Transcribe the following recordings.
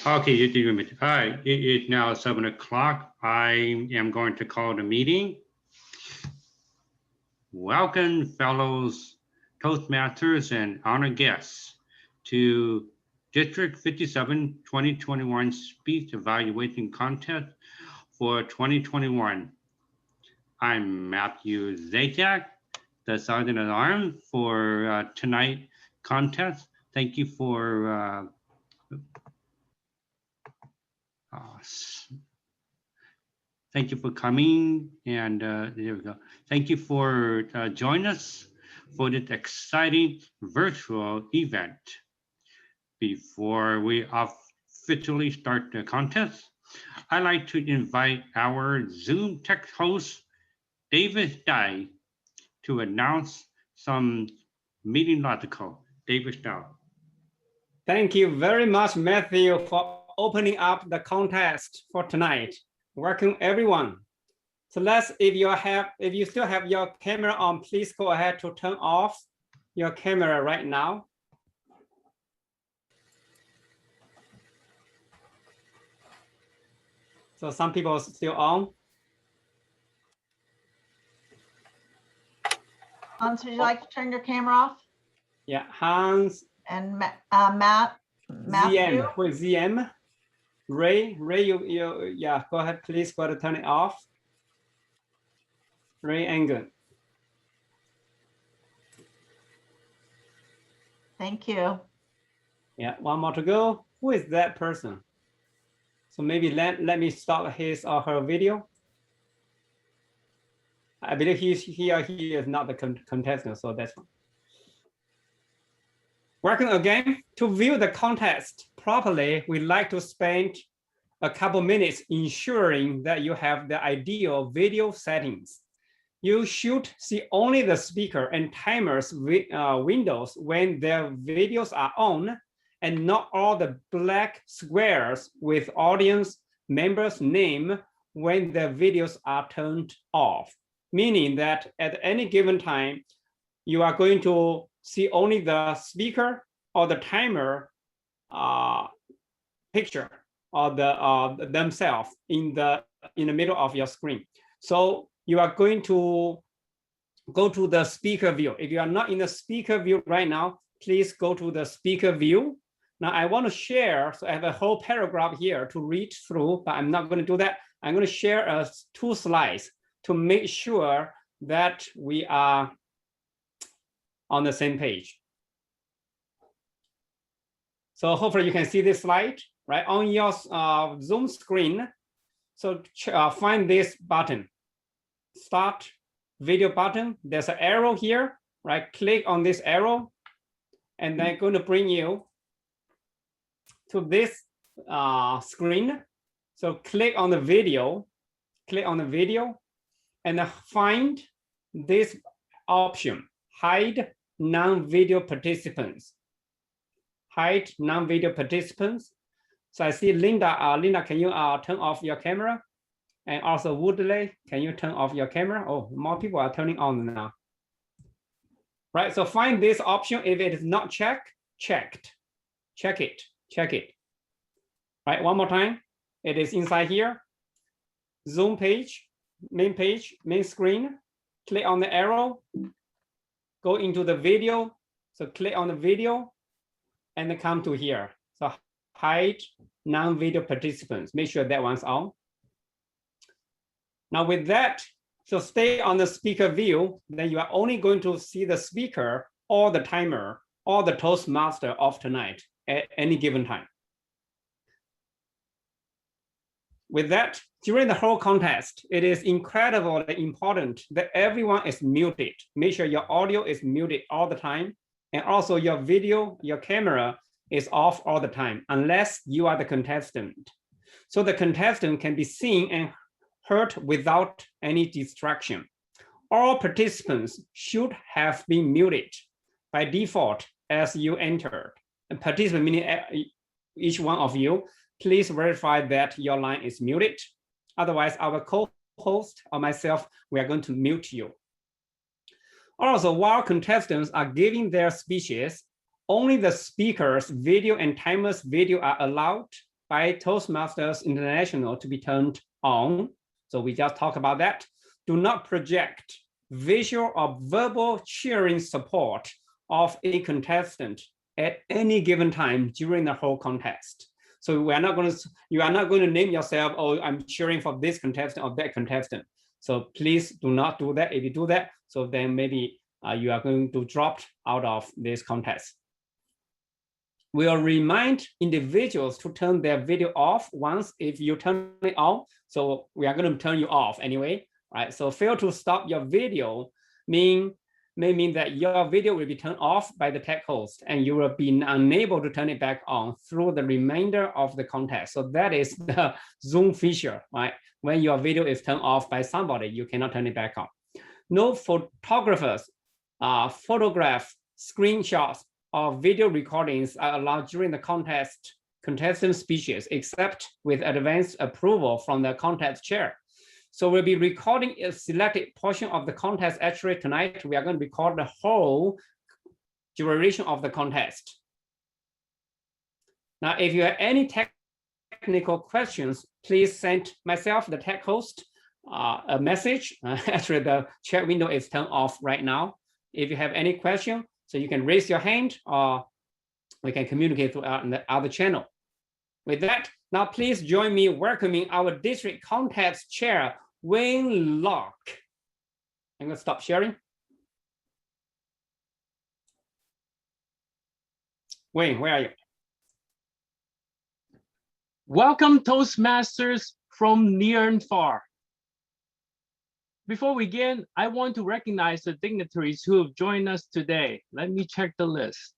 Okay, you do it. All right, it is now 7 o'clock. I am going to call the meeting. Welcome, fellows, Toastmasters, and honored guests to District 57 2021 Speech Evaluation Contest for 2021. I'm Matthew Zajac, the Sergeant at Arms for tonight's contest. Thank you for thank you for coming, and there we go. Thank you for joining us for this exciting virtual event. Before we officially start the contest, I'd like to invite our Zoom tech host, David Dye, to announce some meeting logical. David Dye. Thank you very much, Matthew, for opening up the contest for tonight. Welcome everyone. So if you still have your camera on, please go ahead to turn off your camera right now. So some people are still on. Hans, would you like to turn your camera off? Yeah, Hans. And Matthew. ZM, who is ZM? Ray, yeah, go ahead, please go ahead and turn it off. Ray Engen. Thank you. Yeah, one more to go. Who is that person? So maybe let me stop his or her video. I believe he or he is not the contestant, so that's fine. Welcome again. To view the contest properly, we like to spend a couple minutes ensuring that you have the ideal video settings. You should see only the speaker and timers windows when their videos are on, and not all the black squares with audience members' name when their videos are turned off. Meaning that at any given time, you are going to see only the speaker or the timer picture or themselves in the middle of your screen. So you are going to go to the speaker view. If you are not in the speaker view right now, please go to the speaker view. Now I want to share, so I have a whole paragraph here to read through, but I'm not going to do that. I'm going to share 2 slides to make sure that we are on the same page. So hopefully you can see this slide, right? On your Zoom screen, so find this button, Start Video button. There's an arrow here, right? Click on this arrow, and then going to bring you to this screen. So click on the video, and find this option, hide non-video participants. Hide non-video participants. So I see Linda. Linda, can you turn off your camera? And also Woodley, can you turn off your camera? Oh, more people are turning on now. Right, so find this option. If it is not checked, check it. Right, one more time. It is inside here. Zoom page, main screen. Click on the arrow. Go into the video. So click on the video and then come to here. So hide non-video participants. Make sure that one's on. Now with that, so stay on the speaker view, then you are only going to see the speaker or the timer or the Toastmaster of tonight at any given time. With that, during the whole contest, it is incredibly important that everyone is muted. Make sure your audio is muted all the time. And also your video, your camera is off all the time, unless you are the contestant. So the contestant can be seen and heard without any distraction. All participants should have been muted by default as you entered. And participant meaning each one of you, please verify that your line is muted. Otherwise, our co-host or myself, we are going to mute you. Also, while contestants are giving their speeches, only the speaker's video and timer's video are allowed by Toastmasters International to be turned on. So we just talked about that. Do not project visual or verbal cheering support of a contestant at any given time during the whole contest. So you are not going to name yourself, oh, I'm cheering for this contestant or that contestant. So please do not do that. If you do that, so then maybe you are going to drop out of this contest. We'll remind individuals to turn their video off once if you turn it on. So we are going to turn you off anyway, right? So fail to stop your video may mean that your video will be turned off by the tech host and you will be unable to turn it back on through the remainder of the contest. So that is the Zoom feature, right? When your video is turned off by somebody, you cannot turn it back on. No photographers, photograph, screenshots, or video recordings are allowed during the contestant speeches, except with advanced approval from the contest chair. So we'll be recording a selected portion of the contest. Actually, tonight, we are going to record the whole duration of the contest. Now, if you have any technical questions, please send myself, the tech host, a message. Actually, the chat window is turned off right now. If you have any question, so you can raise your hand or we can communicate through the other channel. With that, now please join me welcoming our district contest chair, Wayne Locke. I'm going to stop sharing. Wayne, where are you? Welcome, Toastmasters from near and far. Before we begin, I want to recognize the dignitaries who have joined us today. Let me check the list.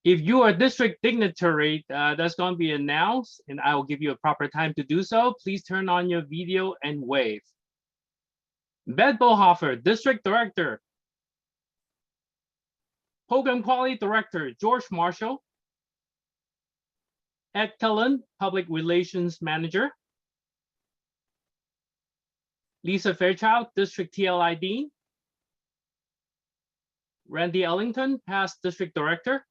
If you are a district dignitary, that's going to be announced, and I will give you a proper time to do so. Please turn on your video and wave. Beth Bohofer, District Director. Program Quality Director, George Marshall. Ed Cullen, Public Relations Manager. Lisa Fairchild, District TLI Dean. Randy Ellington, Past District Director.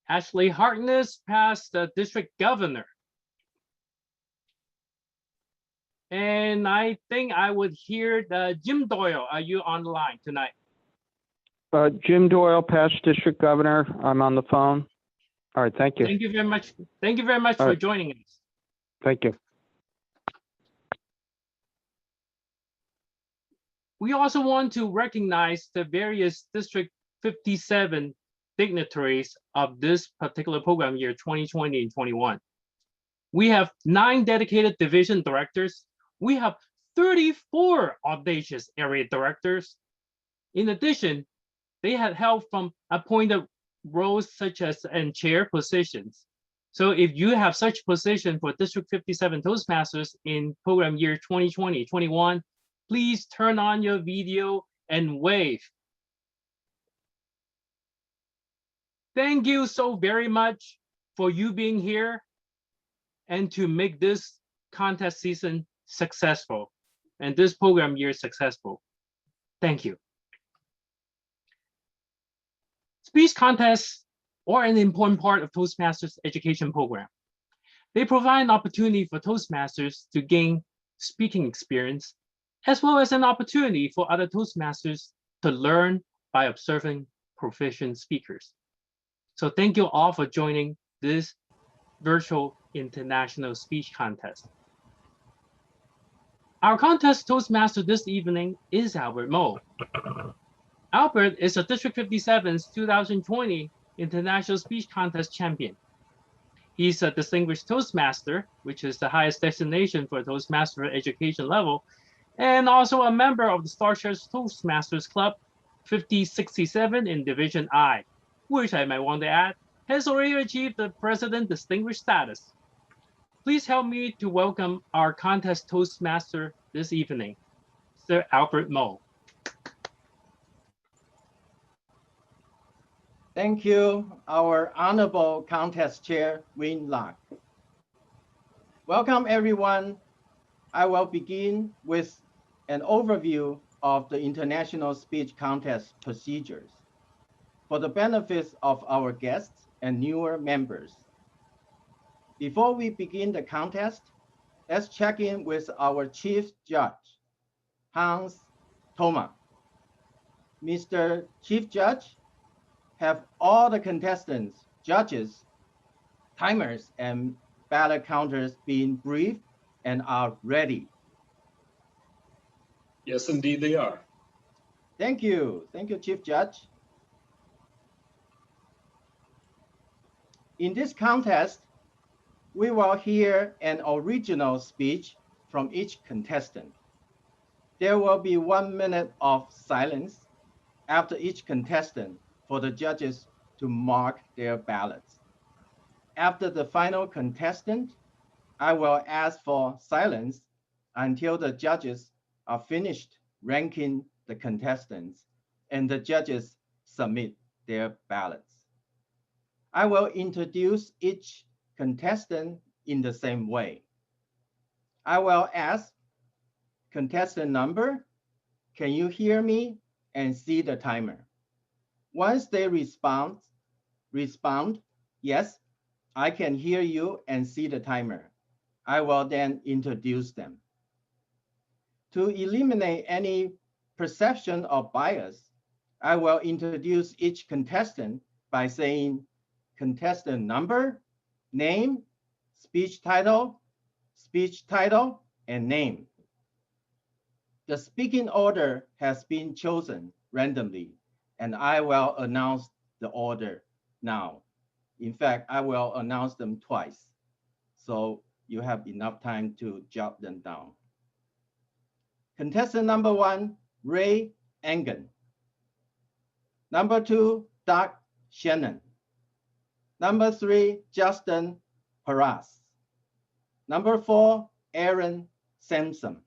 Ashley Harkness, Past District Governor. And I think I would hear Jim Doyle. Are you on the line tonight? Jim Doyle, Past District Governor. I'm on the phone. All right, thank you. Thank you very much. Thank you very much for joining us. Thank you. We also want to recognize the various District 57 dignitaries of this particular program year 2020 and 21. We have 9 dedicated division directors. We have 34 audacious area directors. In addition, they had help from appointed roles such as and chair positions. So if you have such position for District 57 Toastmasters in program year 2020-21, please turn on your video and wave. Thank you so very much for you being here and to make this contest season successful and this program year successful. Thank you. Speech contests are an important part of Toastmasters education program. They provide an opportunity for Toastmasters to gain speaking experience, as well as an opportunity for other Toastmasters to learn by observing proficient speakers. So thank you all for joining this virtual international speech contest. Our contest Toastmaster this evening is Albert Mo. Albert is a District 57's 2020 International Speech Contest champion. He's a distinguished Toastmaster, which is the highest designation for Toastmaster education level, and also a member of the StarShares Toastmasters Club 5067 in Division I, which I might want to add, has already achieved the President Distinguished status. Please help me to welcome our contest Toastmaster this evening, Sir Albert Mo. Thank you, our Honorable Contest Chair, Wayne Locke. Welcome, everyone. I will begin with an overview of the International Speech Contest procedures. For the benefit of our guests and newer members. Before we begin the contest, let's check in with our Chief Judge, Hans Thoma. Mr. Chief Judge, have all the contestants, judges, timers, and ballot counters been briefed and are ready? Yes, indeed they are. Thank you. Thank you, Chief Judge. In this contest, we will hear an original speech from each contestant. There will be 1 minute of silence after each contestant for the judges to mark their ballots. After the final contestant, I will ask for silence until the judges are finished ranking the contestants and the judges submit their ballots. I will introduce each contestant in the same way. I will ask contestant number, can you hear me and see the timer? Once they respond, yes, I can hear you and see the timer. I will then introduce them. To eliminate any perception of bias, I will introduce each contestant by saying contestant number, name, speech title, and name. The speaking order has been chosen randomly, and I will announce the order now. In fact, I will announce them twice, so you have enough time to jot them down. Contestant number 1, Ray Engen. Number 2, Doug Shannon. Number 3, Justin Paras. Number 4, Aaron Sampson.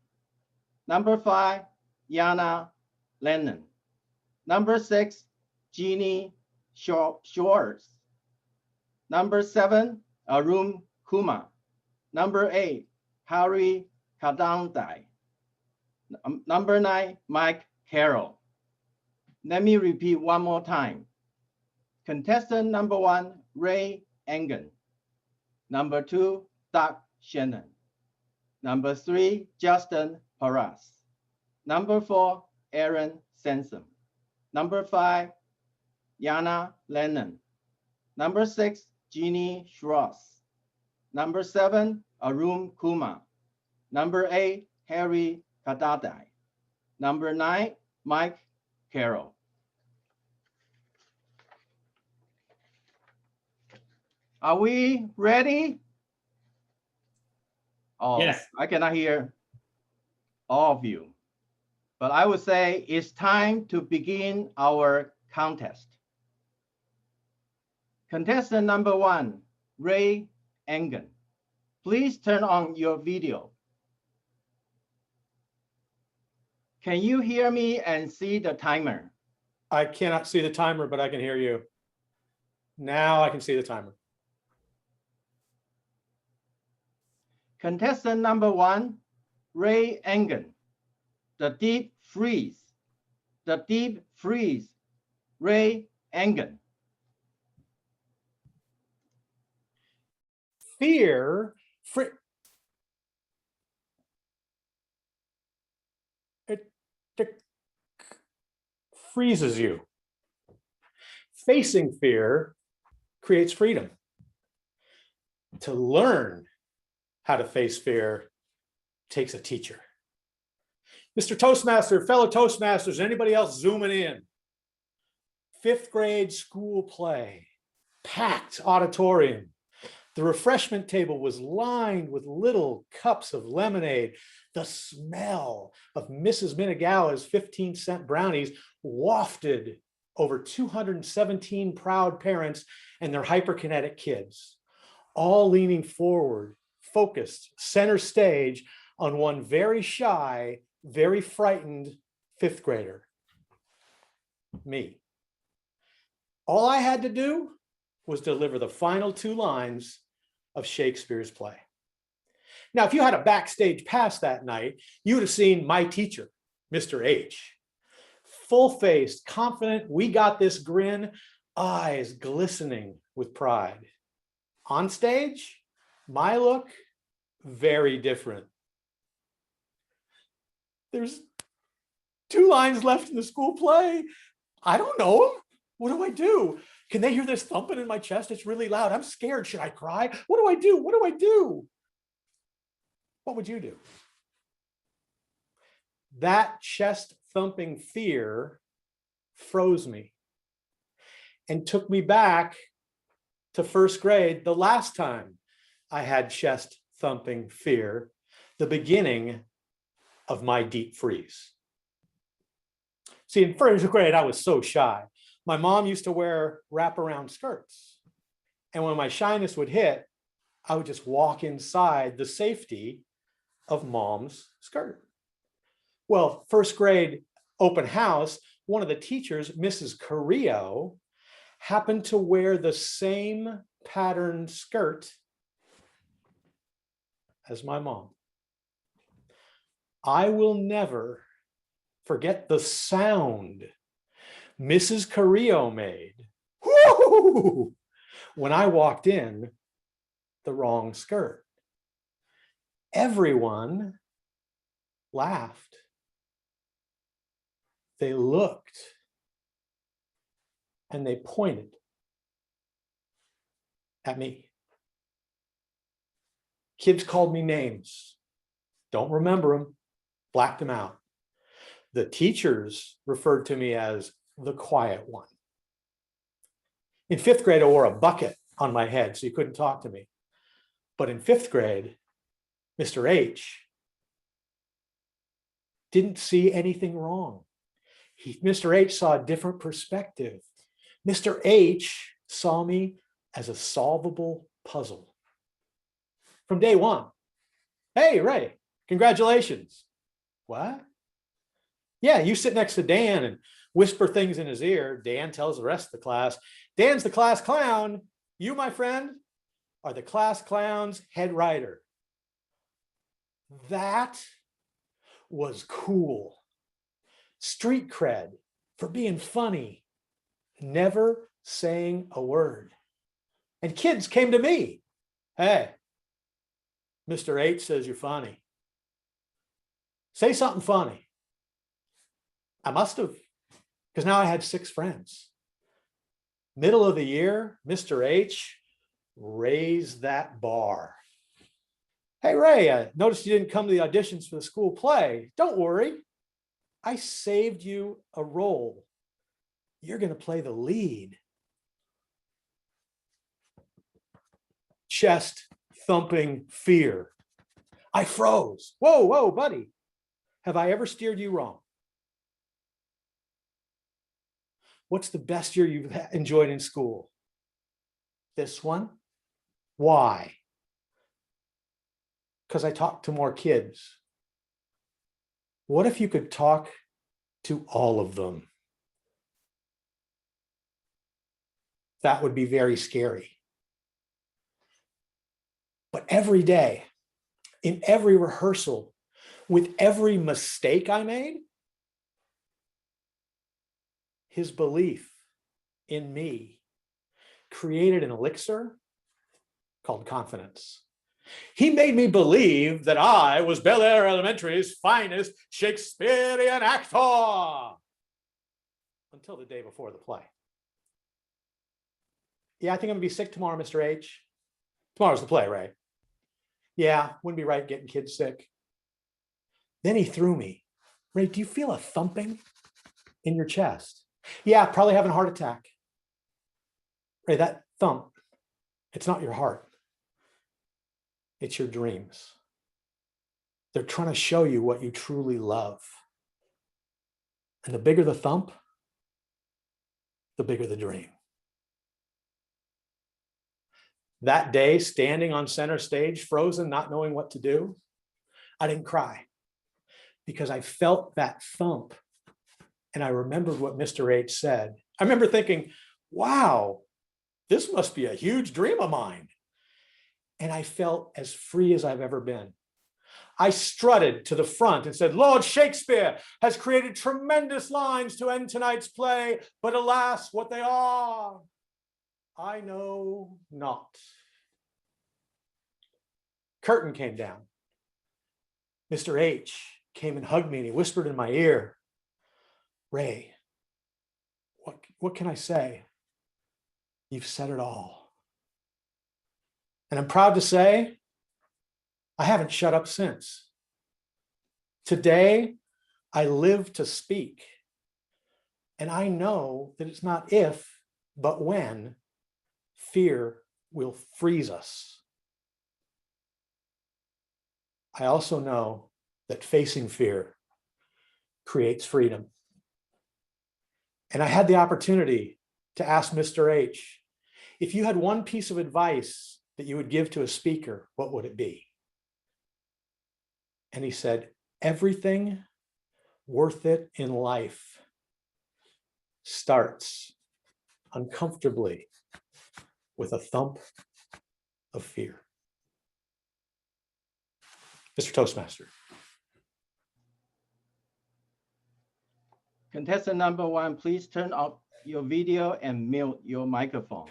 Number 5, Yana Lennon. Number 6, Jeannie Schwartz. Number 7, Arun Kumar. Number 8, Harry Kadandai. Number 9, Mike Carroll. Let me repeat one more time. Contestant number 1, Ray Engen. Number 2, Doug Shannon. Number 3, Justin Paras. Number 4, Aaron Sampson. Number 5, Yana Lennon. Number 6, Jeannie Schwartz. Number 7, Arun Kumar. Number 8, Harry Kadadai. Number 9, Mike Carroll. Are we ready? Oh, Yes. I cannot hear all of you, but I would say it's time to begin our contest. Contestant number 1, Ray Engen. Please turn on your video. Can you hear me and see the timer? I cannot see the timer, but I can hear you. Now I can see the timer. Contestant number 1, Ray Engen. The deep freeze. The deep freeze. Ray Engen. Fear, it freezes you. Facing fear creates freedom. To learn how to face fear takes a teacher. Mr. Toastmaster, fellow Toastmasters, anybody else zooming in? 5th grade school play, packed auditorium. The refreshment table was lined with little cups of lemonade. The smell of Mrs. Minagawa's 15-cent brownies wafted over 217 proud parents and their hyperkinetic kids, all leaning forward, focused, center stage on one very shy, very frightened 5th grader, me. All I had to do was deliver the final 2 lines of Shakespeare's play. Now, if you had a backstage pass that night, you would have seen my teacher, Mr. H. Full-faced, confident, we got this grin, eyes glistening with pride. On stage, my look, very different. There's 2 lines left in the school play. I don't know them. What do I do? Can they hear this thumping in my chest? It's really loud. I'm scared. Should I cry? What do I do? What do I do? What would you do? That chest thumping fear froze me and took me back to 1st grade, the last time I had chest thumping fear, the beginning of my deep freeze. See, in 1st grade, I was so shy. My mom used to wear wraparound skirts. And when my shyness would hit, I would just walk inside the safety of mom's skirt. Well, 1st grade open house, one of the teachers, Mrs. Carrillo, happened to wear the same patterned skirt as my mom. I will never forget the sound Mrs. Carrillo made whoo, when I walked in the wrong skirt. Everyone laughed. They looked and they pointed at me. Kids called me names. Don't remember them, blacked them out. The teachers referred to me as the quiet one. In 5th grade, I wore a bucket on my head, so you couldn't talk to me. But in 5th grade, Mr. H didn't see anything wrong. Mr. H saw a different perspective. Mr. H saw me as a solvable puzzle. From day one, hey, Ray, congratulations. What? Yeah, you sit next to Dan and whisper things in his ear. Dan tells the rest of the class, Dan's the class clown. You, my friend, are the class clown's head writer. That was cool. Street cred for being funny, never saying a word. And kids came to me. Hey, Mr. H says you're funny. Say something funny. I must have, because now I had 6 friends. Middle of the year, Mr. H raised that bar. Hey, Ray, I noticed you didn't come to the auditions for the school play. Don't worry. I saved you a role. You're going to play the lead. Chest thumping fear. I froze. Whoa, whoa, buddy. Have I ever steered you wrong? What's the best year you've enjoyed in school? This one. Why? Because I talked to more kids. What if you could talk to all of them? That would be very scary. But every day, in every rehearsal, with every mistake I made, his belief in me created an elixir called confidence. He made me believe that I was Bel Air Elementary's finest Shakespearean actor until the day before the play. Yeah, I think I'm gonna be sick tomorrow, Mr. H. Tomorrow's the play, right? Yeah, wouldn't be right getting kids sick. Then he threw me. Ray, do you feel a thumping in your chest? Yeah, probably having a heart attack. Ray, that thump, it's not your heart. It's your dreams. They're trying to show you what you truly love. And the bigger the thump, the bigger the dream. That day, standing on center stage, frozen, not knowing what to do, I didn't cry because I felt that thump and I remembered what Mr. H said. I remember thinking, wow, this must be a huge dream of mine. And I felt as free as I've ever been. I strutted to the front and said, Lord Shakespeare has created tremendous lines to end tonight's play, but alas, what they are, I know not. Curtain came down. Mr. H came and hugged me and he whispered in my ear, Ray, what can I say? You've said it all. And I'm proud to say, I haven't shut up since. Today, I live to speak. And I know that it's not if, but when fear will freeze us. I also know that facing fear creates freedom. And I had the opportunity to ask Mr. H, if you had one piece of advice that you would give to a speaker, what would it be? And he said, everything worth it in life starts uncomfortably with a thump of fear. Mr. Toastmaster. Contestant number 1, please turn off your video and mute your microphone.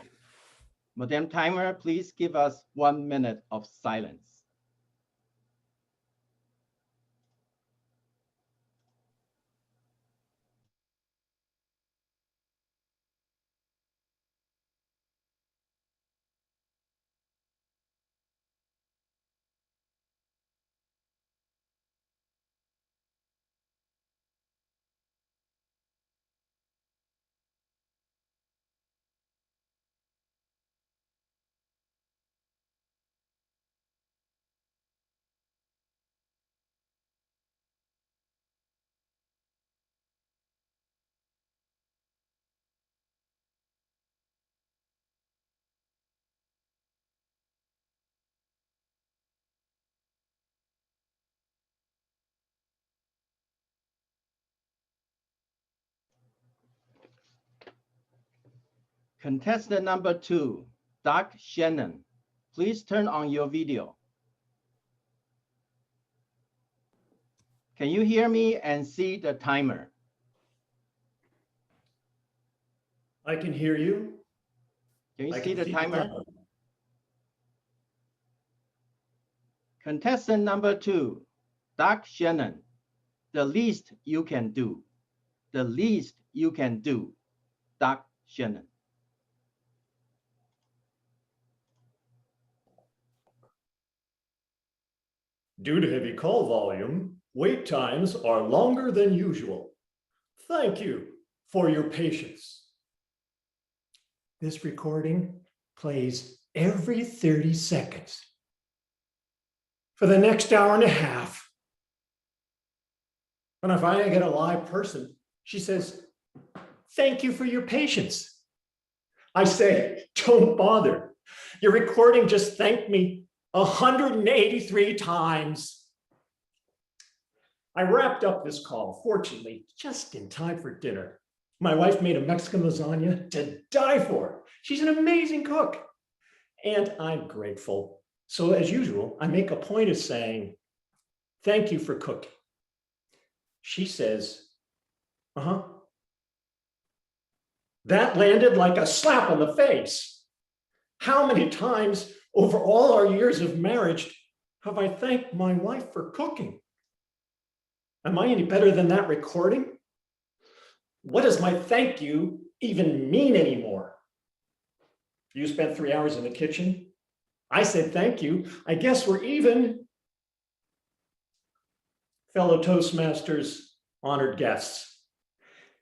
Madam Timer, please give us 1 minute of silence. Contestant number 2, Doug Shannon, please turn on your video. Can you hear me and see the timer? I can hear you. Can you I see can the timer? Contestant number 2, Doug Shannon, the least you can do. The least you can do, Doug Shannon. Due to heavy call volume, wait times are longer than usual. Thank you for your patience. This recording plays every 30 seconds for the next hour and a half. When I finally get a live person, she says, thank you for your patience. I say, don't bother. Your recording just thanked me 183 times. I wrapped up this call, fortunately, just in time for dinner. My wife made a Mexican lasagna to die for. She's an amazing cook, and I'm grateful. So as usual, I make a point of saying, thank you for cooking. She says, that landed like a slap on the face. How many times over all our years of marriage have I thanked my wife for cooking? Am I any better than that recording? What does my thank you even mean anymore? You spent 3 hours in the kitchen. I said thank you. I guess we're even. Fellow Toastmasters, honored guests,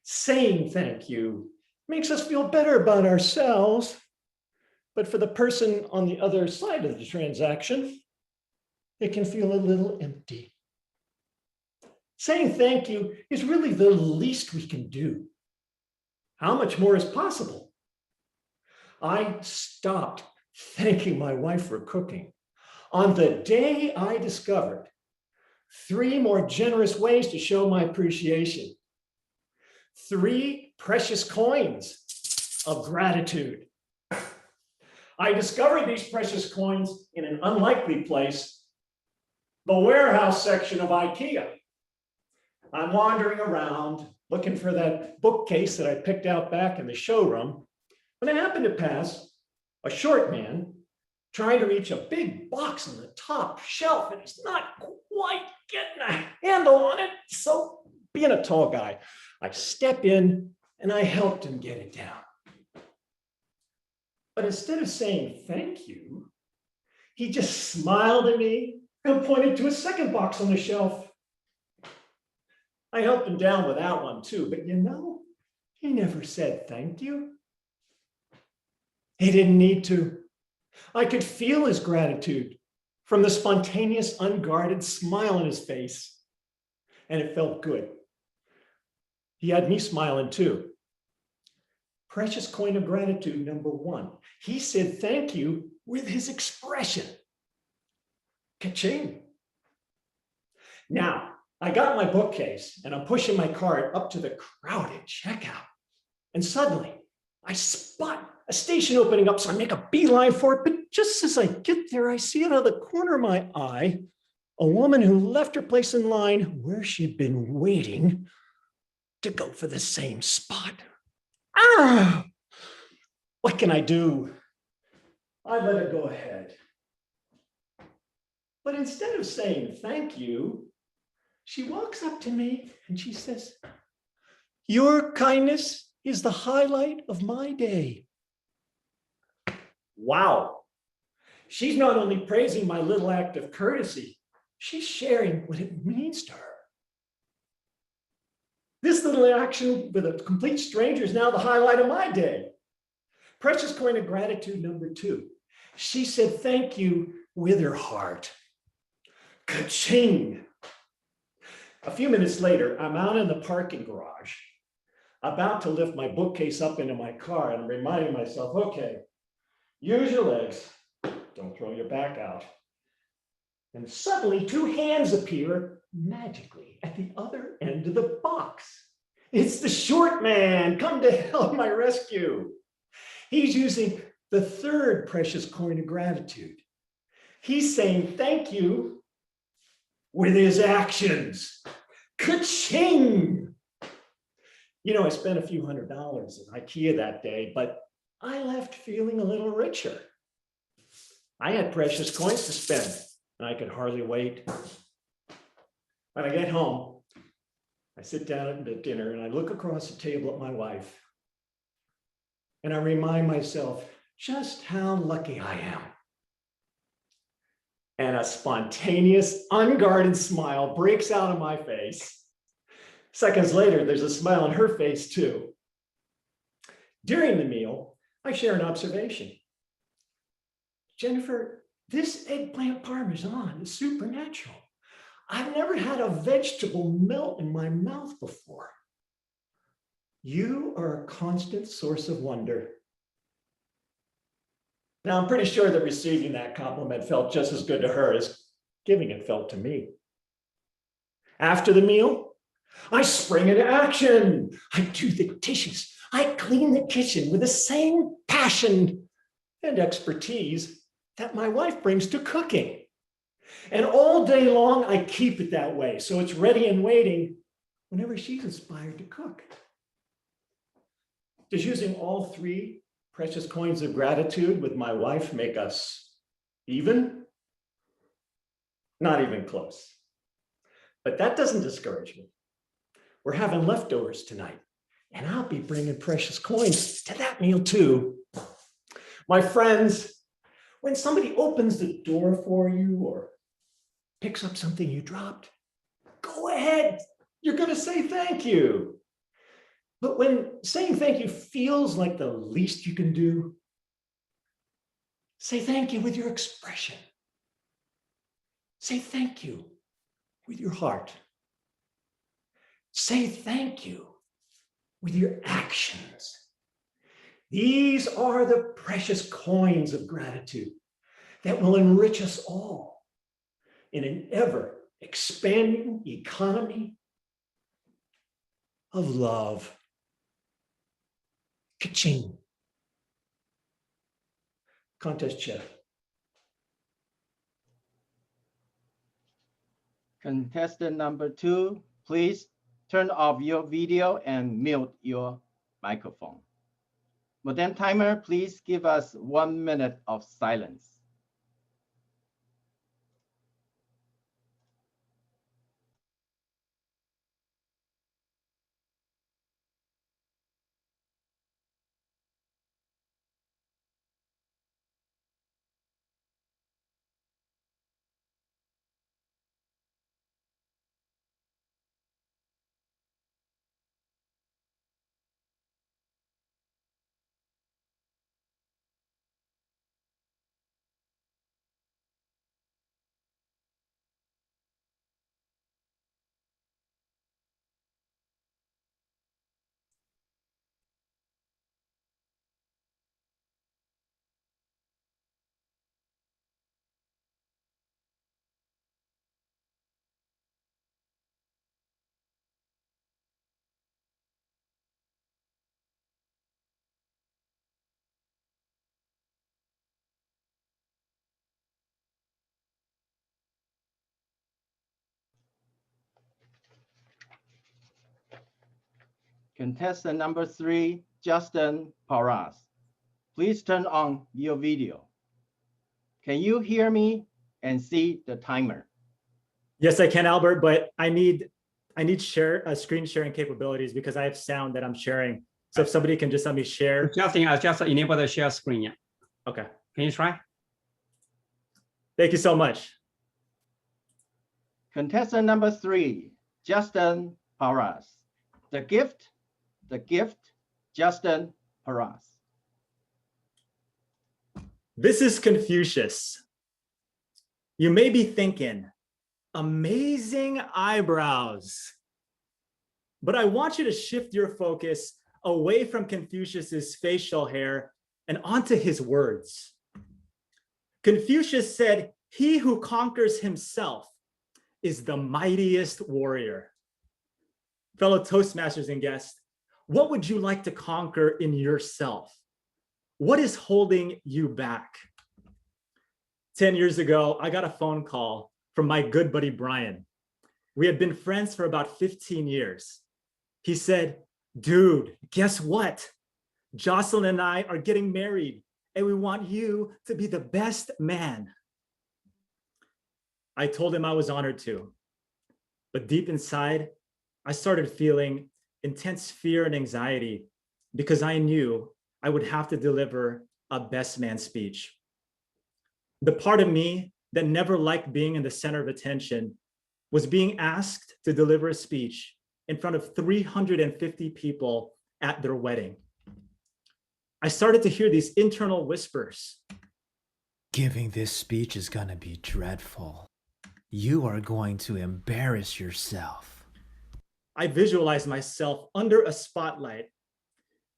saying thank you makes us feel better about ourselves. But for the person on the other side of the transaction, it can feel a little empty. Saying thank you is really the least we can do. How much more is possible? I stopped thanking my wife for cooking on the day I discovered 3 more generous ways to show my appreciation. 3 precious coins of gratitude. I discovered these precious coins in an unlikely place, the warehouse section of IKEA. I'm wandering around looking for that bookcase that I picked out back in the showroom when I happened to pass a short man trying to reach a big box on the top shelf, and he's not quite getting a handle on it. So being a tall guy, I step in and I helped him get it down. But instead of saying thank you, he just smiled at me and pointed to a second box on the shelf. I helped him down with that one too, but you know, he never said thank you. He didn't need to. I could feel his gratitude from the spontaneous, unguarded smile on his face, and it felt good. He had me smiling too. Precious coin of gratitude number 1. He said thank you with his expression. Ka-ching. Now, I got my bookcase and I'm pushing my cart up to the crowded checkout. And suddenly I spot a station opening up, so I make a beeline for it. But just as I get there, I see out of the corner of my eye a woman who left her place in line where she'd been waiting to go for the same spot. Ah! What can I do? I let her go ahead. But instead of saying thank you, she walks up to me and she says, "Your kindness is the highlight of my day." Wow. She's not only praising my little act of courtesy, she's sharing what it means to her. This little action with a complete stranger is now the highlight of my day. Precious coin of gratitude number 2. She said thank you with her heart. Ka-ching. A few minutes later, I'm out in the parking garage, about to lift my bookcase up into my car, and I'm reminding myself, okay, use your legs, don't throw your back out. And suddenly 2 hands appear magically at the other end of the box. It's the short man come to help my rescue. He's using the 3rd precious coin of gratitude. He's saying thank you with his actions. Ka-ching! You know, I spent a few $100s at IKEA that day, but I left feeling a little richer. I had precious coins to spend, and I could hardly wait. When I get home, I sit down at dinner and I look across the table at my wife, and I remind myself just how lucky I am. And a spontaneous, unguarded smile breaks out of my face. Seconds later, there's a smile on her face too. During the meal, I share an observation. Jennifer, this eggplant parmesan is supernatural. I've never had a vegetable melt in my mouth before. You are a constant source of wonder. Now, I'm pretty sure that receiving that compliment felt just as good to her as giving it felt to me. After the meal, I spring into action. I do the dishes. I clean the kitchen with the same passion and expertise that my wife brings to cooking. And all day long, I keep it that way, so it's ready and waiting whenever she's inspired to cook. Does using all 3 precious coins of gratitude with my wife make us even? Not even close. But that doesn't discourage me. We're having leftovers tonight, and I'll be bringing precious coins to that meal too. My friends, when somebody opens the door for you or picks up something you dropped, go ahead. You're going to say thank you. But when saying thank you feels like the least you can do, say thank you with your expression. Say thank you with your heart. Say thank you with your actions. These are the precious coins of gratitude that will enrich us all in an ever expanding economy of love. Ka-ching. Contest chair. Contestant number 2, please turn off your video and mute your microphone. Modem timer, please give us 1 minute of silence. Contestant number 3, Justin Paras. Please turn on your video. Can you hear me and see the timer? Yes, I can, Albert, but I need screen sharing capabilities because I have sound that I'm sharing. So if somebody can just let me share. Justin, I just enable the share screen. Yeah. Okay. Can you try? Thank you so much. Contestant number 3, Justin Paras. The gift, Justin Paras. This is Confucius. You may be thinking, amazing eyebrows. But I want you to shift your focus away from Confucius's facial hair and onto his words. Confucius said, "He who conquers himself is the mightiest warrior." Fellow Toastmasters and guests, what would you like to conquer in yourself? What is holding you back? 10 years ago, I got a phone call from my good buddy, Brian. We had been friends for about 15 years. He said, "Dude, guess what? Jocelyn and I are getting married and we want you to be the best man." I told him I was honored to, but deep inside, I started feeling intense fear and anxiety because I knew I would have to deliver a best man speech. The part of me that never liked being in the center of attention was being asked to deliver a speech in front of 350 people at their wedding. I started to hear these internal whispers. Giving this speech is gonna be dreadful. You are going to embarrass yourself. I visualized myself under a spotlight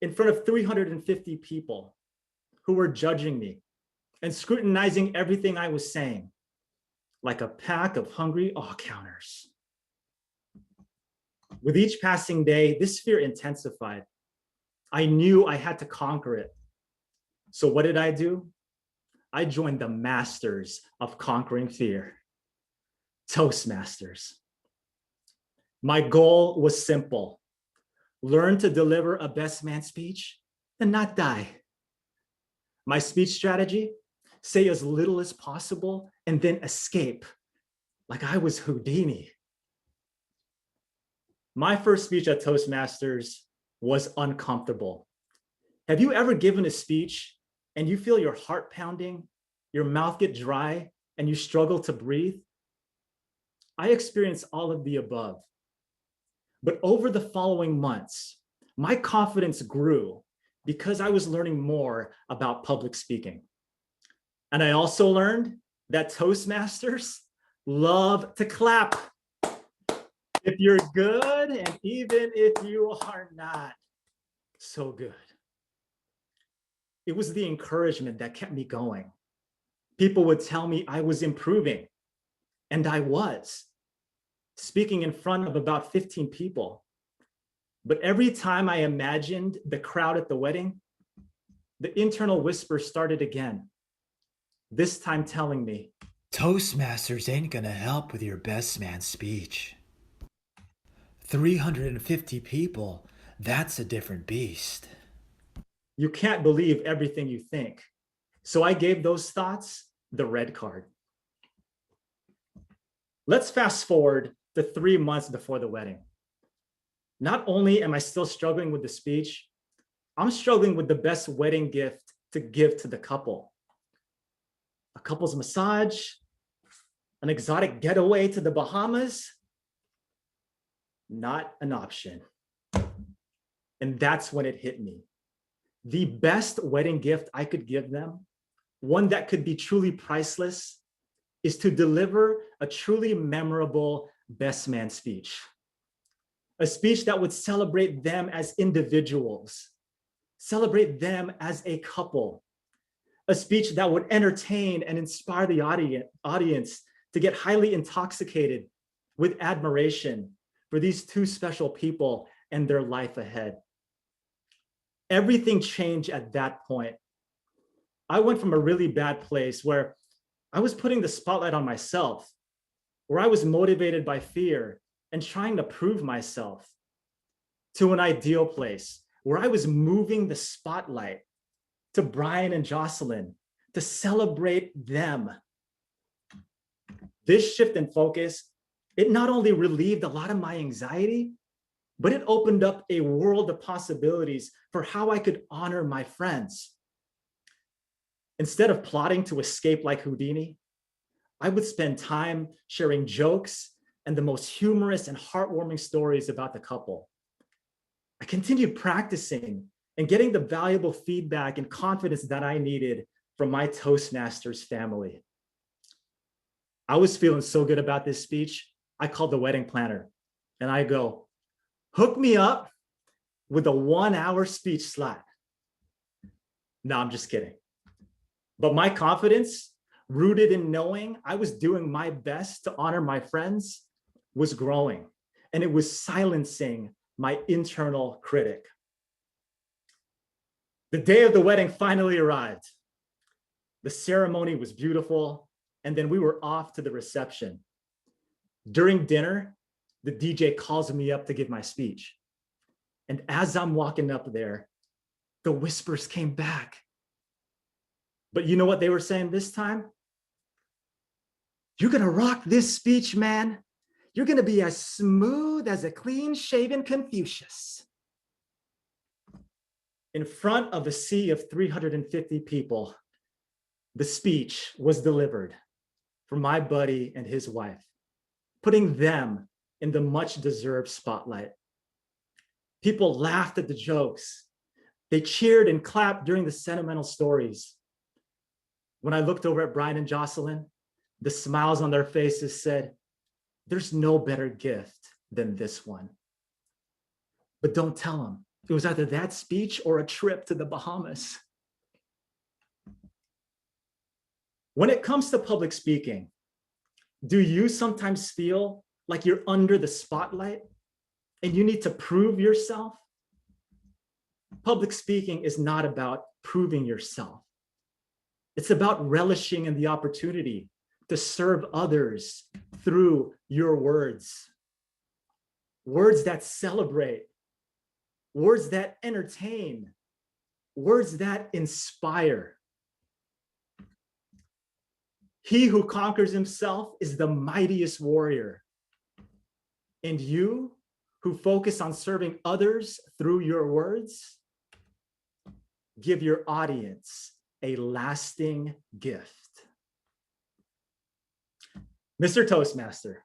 in front of 350 people who were judging me and scrutinizing everything I was saying, like a pack of hungry all-counters. With each passing day, this fear intensified. I knew I had to conquer it. So what did I do? I joined the masters of conquering fear, Toastmasters. My goal was simple: learn to deliver a best man speech and not die. My speech strategy: say as little as possible and then escape, like I was Houdini. My first speech at Toastmasters was uncomfortable. Have you ever given a speech and you feel your heart pounding, your mouth get dry, and you struggle to breathe? I experienced all of the above. But over the following months, my confidence grew because I was learning more about public speaking. And I also learned that Toastmasters love to clap. If you're good, and even if you are not so good. It was the encouragement that kept me going. People would tell me I was improving, and I was, speaking in front of about 15 people. But every time I imagined the crowd at the wedding, the internal whisper started again, this time telling me, Toastmasters ain't gonna help with your best man speech. 350 people, that's a different beast. You can't believe everything you think. So I gave those thoughts the red card. Let's fast forward to 3 months before the wedding. Not only am I still struggling with the speech, I'm struggling with the best wedding gift to give to the couple. A couple's massage, an exotic getaway to the Bahamas, not an option. And that's when it hit me. The best wedding gift I could give them, one that could be truly priceless, is to deliver a truly memorable best man speech. A speech that would celebrate them as individuals, celebrate them as a couple, a speech that would entertain and inspire the audience to get highly intoxicated with admiration for these two special people and their life ahead. Everything changed at that point. I went from a really bad place where I was putting the spotlight on myself, where I was motivated by fear and trying to prove myself, to an ideal place where I was moving the spotlight to Brian and Jocelyn to celebrate them. This shift in focus, it not only relieved a lot of my anxiety, but it opened up a world of possibilities for how I could honor my friends. Instead of plotting to escape like Houdini, I would spend time sharing jokes and the most humorous and heartwarming stories about the couple. I continued practicing and getting the valuable feedback and confidence that I needed from my Toastmasters family. I was feeling so good about this speech, I called the wedding planner and I go, hook me up with a 1-hour speech slot. No, I'm just kidding. But my confidence, rooted in knowing I was doing my best to honor my friends, was growing, and it was silencing my internal critic. The day of the wedding finally arrived. The ceremony was beautiful, and then we were off to the reception. During dinner, the DJ calls me up to give my speech. And as I'm walking up there, the whispers came back. But you know what they were saying this time? You're gonna rock this speech, man. You're gonna be as smooth as a clean-shaven Confucius. In front of a sea of 350 people, the speech was delivered for my buddy and his wife, putting them in the much-deserved spotlight. People laughed at the jokes. They cheered and clapped during the sentimental stories. When I looked over at Brian and Jocelyn, the smiles on their faces said, there's no better gift than this one. But don't tell them. It was either that speech or a trip to the Bahamas. When it comes to public speaking, do you sometimes feel like you're under the spotlight and you need to prove yourself? Public speaking is not about proving yourself. It's about relishing in the opportunity to serve others through your words. Words that celebrate, words that entertain, words that inspire. He who conquers himself is the mightiest warrior. And you who focus on serving others through your words, give your audience a lasting gift. Mr. Toastmaster.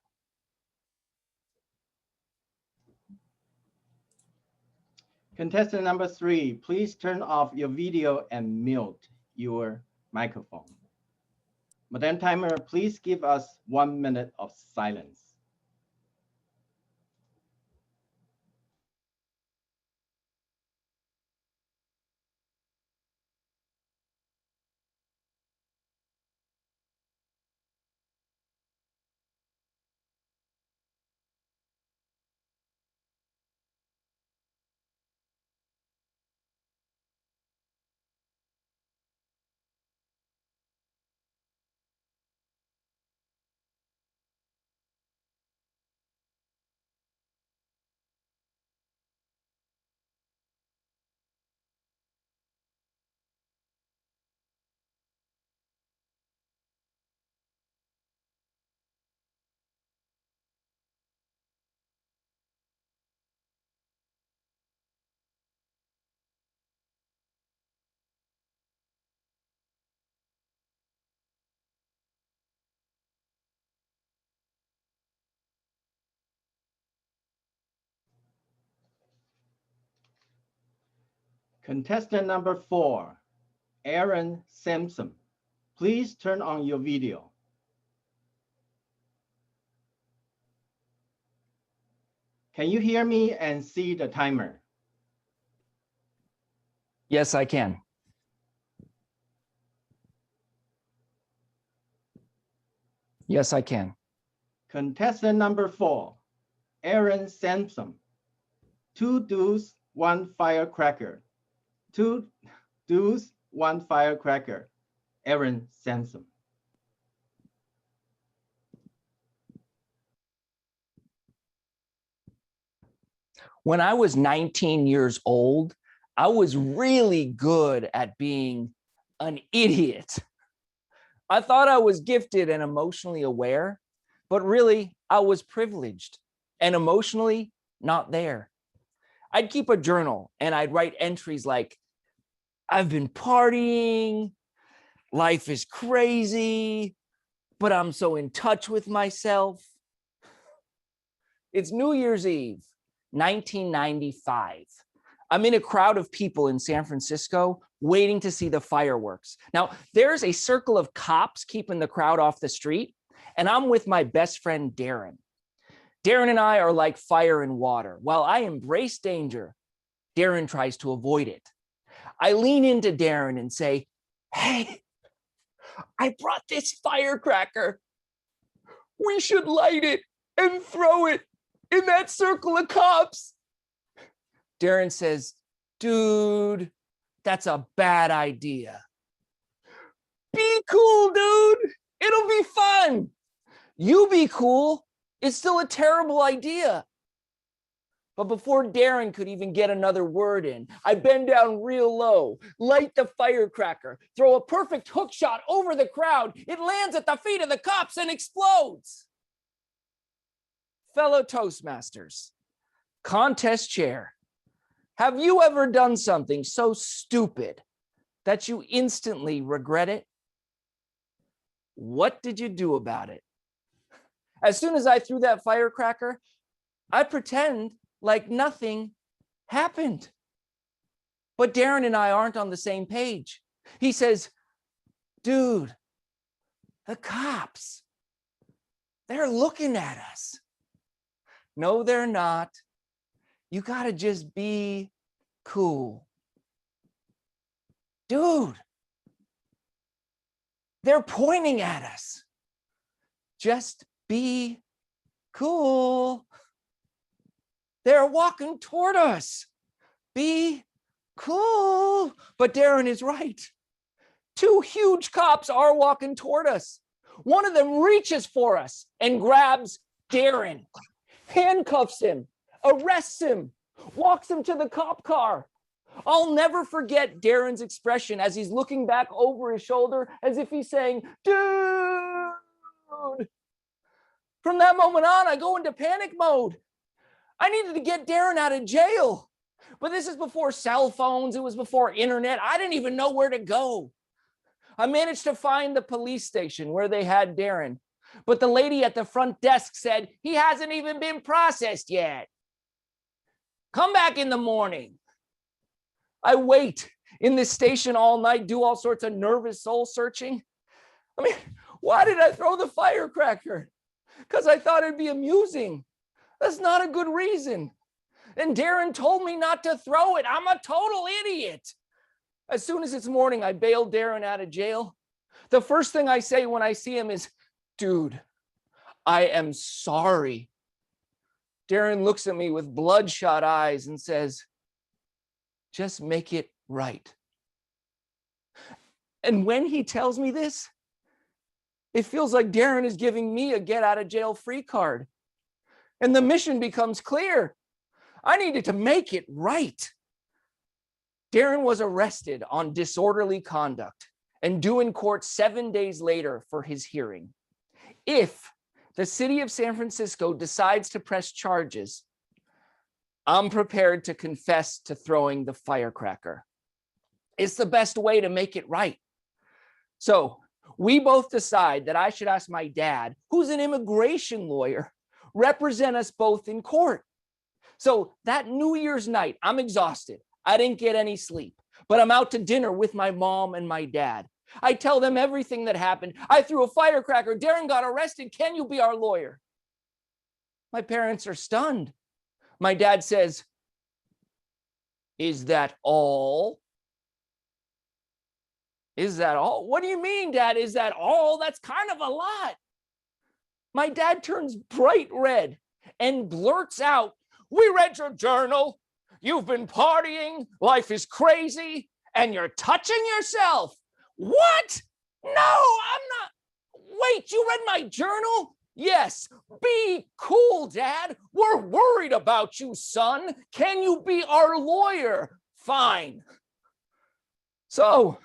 Contestant number 3, please turn off your video and mute your microphone. Madam Timer, please give us 1 minute of silence. Contestant number 4, Aaron Sampson. Please turn on your video. Can you hear me and see the timer? Yes, I can. Yes, I can. Contestant number 4, Aaron Sampson. 2 dudes, 1 firecracker. 2 dudes, 1 firecracker. Aaron Sampson. When I was 19 years old, I was really good at being an idiot. I thought I was gifted and emotionally aware, but really I was privileged and emotionally not there. I'd keep a journal and I'd write entries like, I've been partying, life is crazy, but I'm so in touch with myself. It's New Year's Eve, 1995. I'm in a crowd of people in San Francisco waiting to see the fireworks. Now, there's a circle of cops keeping the crowd off the street, and I'm with my best friend, Darren. Darren and I are like fire and water. While I embrace danger, Darren tries to avoid it. I lean into Darren and say, hey, I brought this firecracker. We should light it and throw it in that circle of cops. Darren says, dude, that's a bad idea. Be cool, dude. It'll be fun. You be cool. It's still a terrible idea. But before Darren could even get another word in, I bend down real low, light the firecracker, throw a perfect hook shot over the crowd. It lands at the feet of the cops and explodes. Fellow Toastmasters, contest chair, have you ever done something so stupid that you instantly regret it? What did you do about it? As soon as I threw that firecracker, I pretend like nothing happened. But Darren and I aren't on the same page. He says, dude, the cops, they're looking at us. No, they're not. You gotta just be cool. Dude, they're pointing at us. Just be cool. They're walking toward us. Be cool. But Darren is right. 2 huge cops are walking toward us. One of them reaches for us and grabs Darren, handcuffs him, arrests him, walks him to the cop car. I'll never forget Darren's expression as he's looking back over his shoulder as if he's saying, dude. From that moment on, I go into panic mode. I needed to get Darren out of jail. But this is before cell phones. It was before internet. I didn't even know where to go. I managed to find the police station where they had Darren. But the lady at the front desk said, he hasn't even been processed yet. Come back in the morning. I wait in this station all night, do all sorts of nervous soul searching. I mean, why did I throw the firecracker? Because I thought it'd be amusing. That's not a good reason. And Darren told me not to throw it. I'm a total idiot. As soon as it's morning, I bailed Darren out of jail. The first thing I say when I see him is, dude, I am sorry. Darren looks at me with bloodshot eyes and says, just make it right. And when he tells me this, it feels like Darren is giving me a get out of jail free card. And the mission becomes clear. I needed to make it right. Darren was arrested on disorderly conduct and due in court 7 days later for his hearing. If the city of San Francisco decides to press charges, I'm prepared to confess to throwing the firecracker. It's the best way to make it right. So we both decide that I should ask my dad, who's an immigration lawyer, represent us both in court. So that New Year's night, I'm exhausted. I didn't get any sleep, but I'm out to dinner with my mom and my dad. I tell them everything that happened. I threw a firecracker. Darren got arrested. Can you be our lawyer? My parents are stunned. My dad says, is that all? Is that all? What do you mean, Dad? Is that all? That's kind of a lot. My dad turns bright red and blurts out, we read your journal. You've been partying. Life is crazy. And you're touching yourself. What? No, I'm not. Wait, you read my journal? Yes. Be cool, Dad. We're worried about you, son. Can you be our lawyer? Fine. So,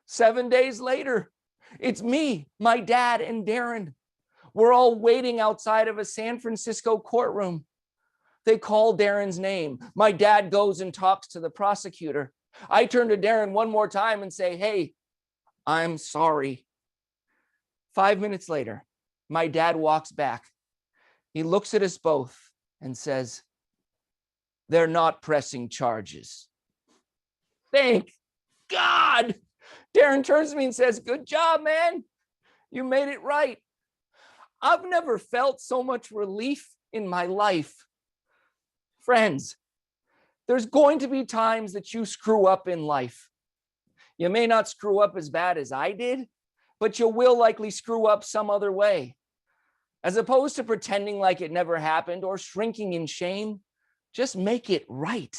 7 days later, it's me, my dad, and Darren. We're all waiting outside of a San Francisco courtroom. They call Darren's name. My dad goes and talks to the prosecutor. I turn to Darren one more time and say, hey, I'm sorry. 5 minutes later, my dad walks back. He looks at us both and says, they're not pressing charges. Thank God. Darren turns to me and says, good job, man. You made it right. I've never felt so much relief in my life. Friends, there's going to be times that you screw up in life. You may not screw up as bad as I did, but you will likely screw up some other way. As opposed to pretending like it never happened or shrinking in shame, just make it right.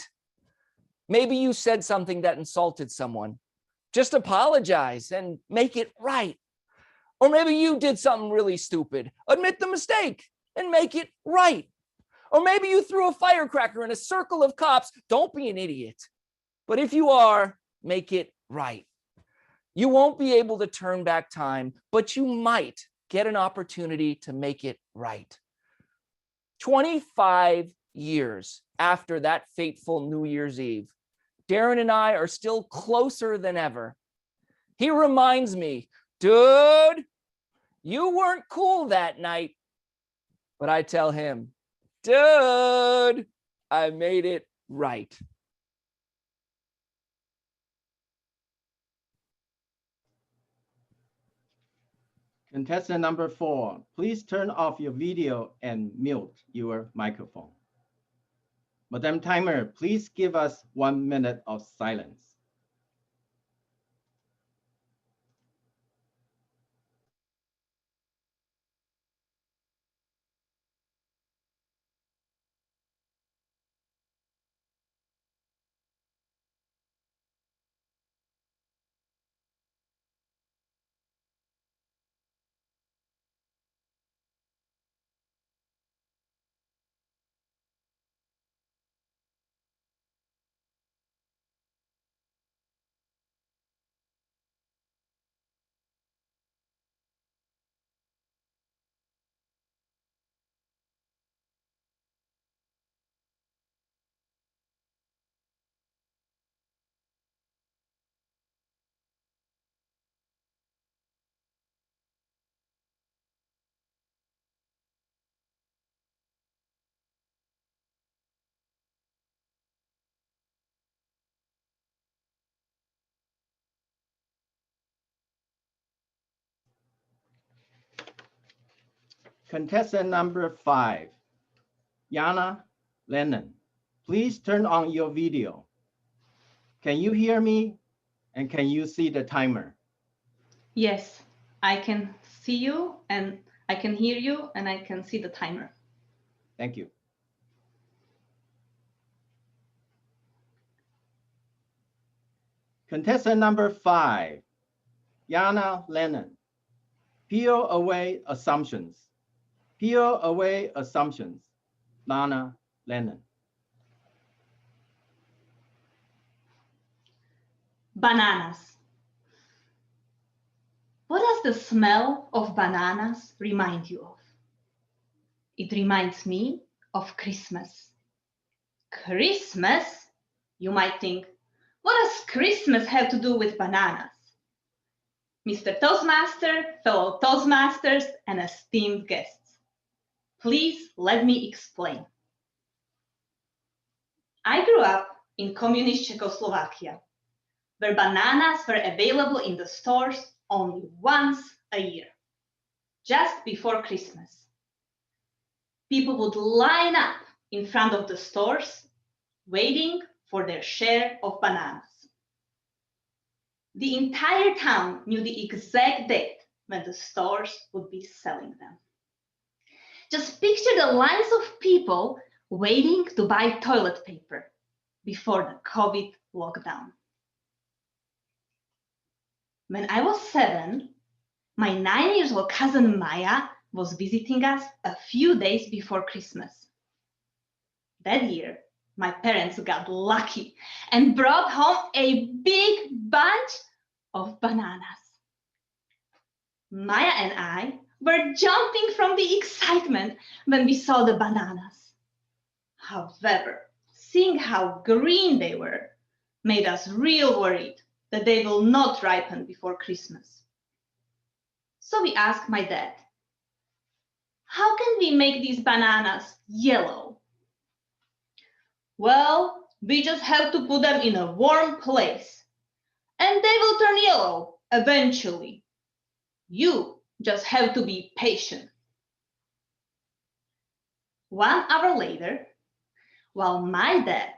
Maybe you said something that insulted someone. Just apologize and make it right. Or maybe you did something really stupid. Admit the mistake and make it right. Or maybe you threw a firecracker in a circle of cops. Don't be an idiot. But if you are, make it right. You won't be able to turn back time, but you might get an opportunity to make it right. 25 years after that fateful New Year's Eve, Darren and I are still closer than ever. He reminds me, dude, you weren't cool that night. But I tell him, dude, I made it right. Contestant number 4, please turn off your video and mute your microphone. Madam Timer, please give us 1 minute of silence. Contestant number 5, Yana Lennon, please turn on your video. Can you hear me? And can you see the timer? Yes, I can see you and I can hear you and I can see the timer. Thank you. Contestant number 5, Yana Lennon, peel away assumptions. Peel away assumptions. Yana Lennon. Bananas. What does the smell of bananas remind you of? It reminds me of Christmas. Christmas? You might think, what does Christmas have to do with bananas? Mr. Toastmaster, fellow Toastmasters, and esteemed guests, please let me explain. I grew up in communist Czechoslovakia, where bananas were available in the stores only once a year, just before Christmas. People would line up in front of the stores, waiting for their share of bananas. The entire town knew the exact date when the stores would be selling them. Just picture the lines of people waiting to buy toilet paper before the COVID lockdown. When I was 7, my 9-year-old cousin Maya was visiting us a few days before Christmas. That year, my parents got lucky and brought home a big bunch of bananas. Maya and I were jumping from the excitement when we saw the bananas. However, seeing how green they were made us real worried that they will not ripen before Christmas. So we asked my dad, how can we make these bananas yellow? Well, we just have to put them in a warm place and they will turn yellow eventually. You just have to be patient. 1 hour later, while my dad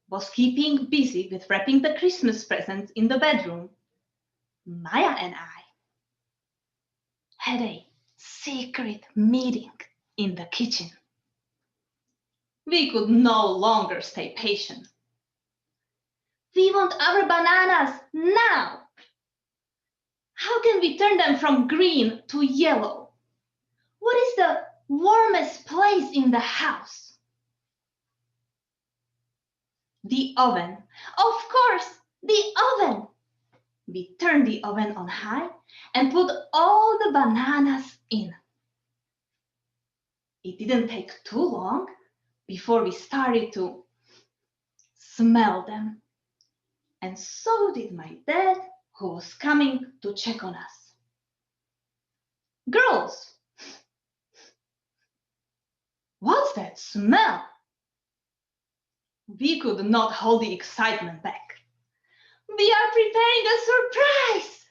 was keeping busy with wrapping the Christmas presents in the bedroom, Maya and I had a secret meeting in the kitchen. We could no longer stay patient. We want our bananas now. How can we turn them from green to yellow? What is the warmest place in the house? The oven. Of course, the oven. We turned the oven on high and put all the bananas in. It didn't take too long before we started to smell them. And so did my dad, who was coming to check on us. Girls, what's that smell? We could not hold the excitement back. We are preparing a surprise.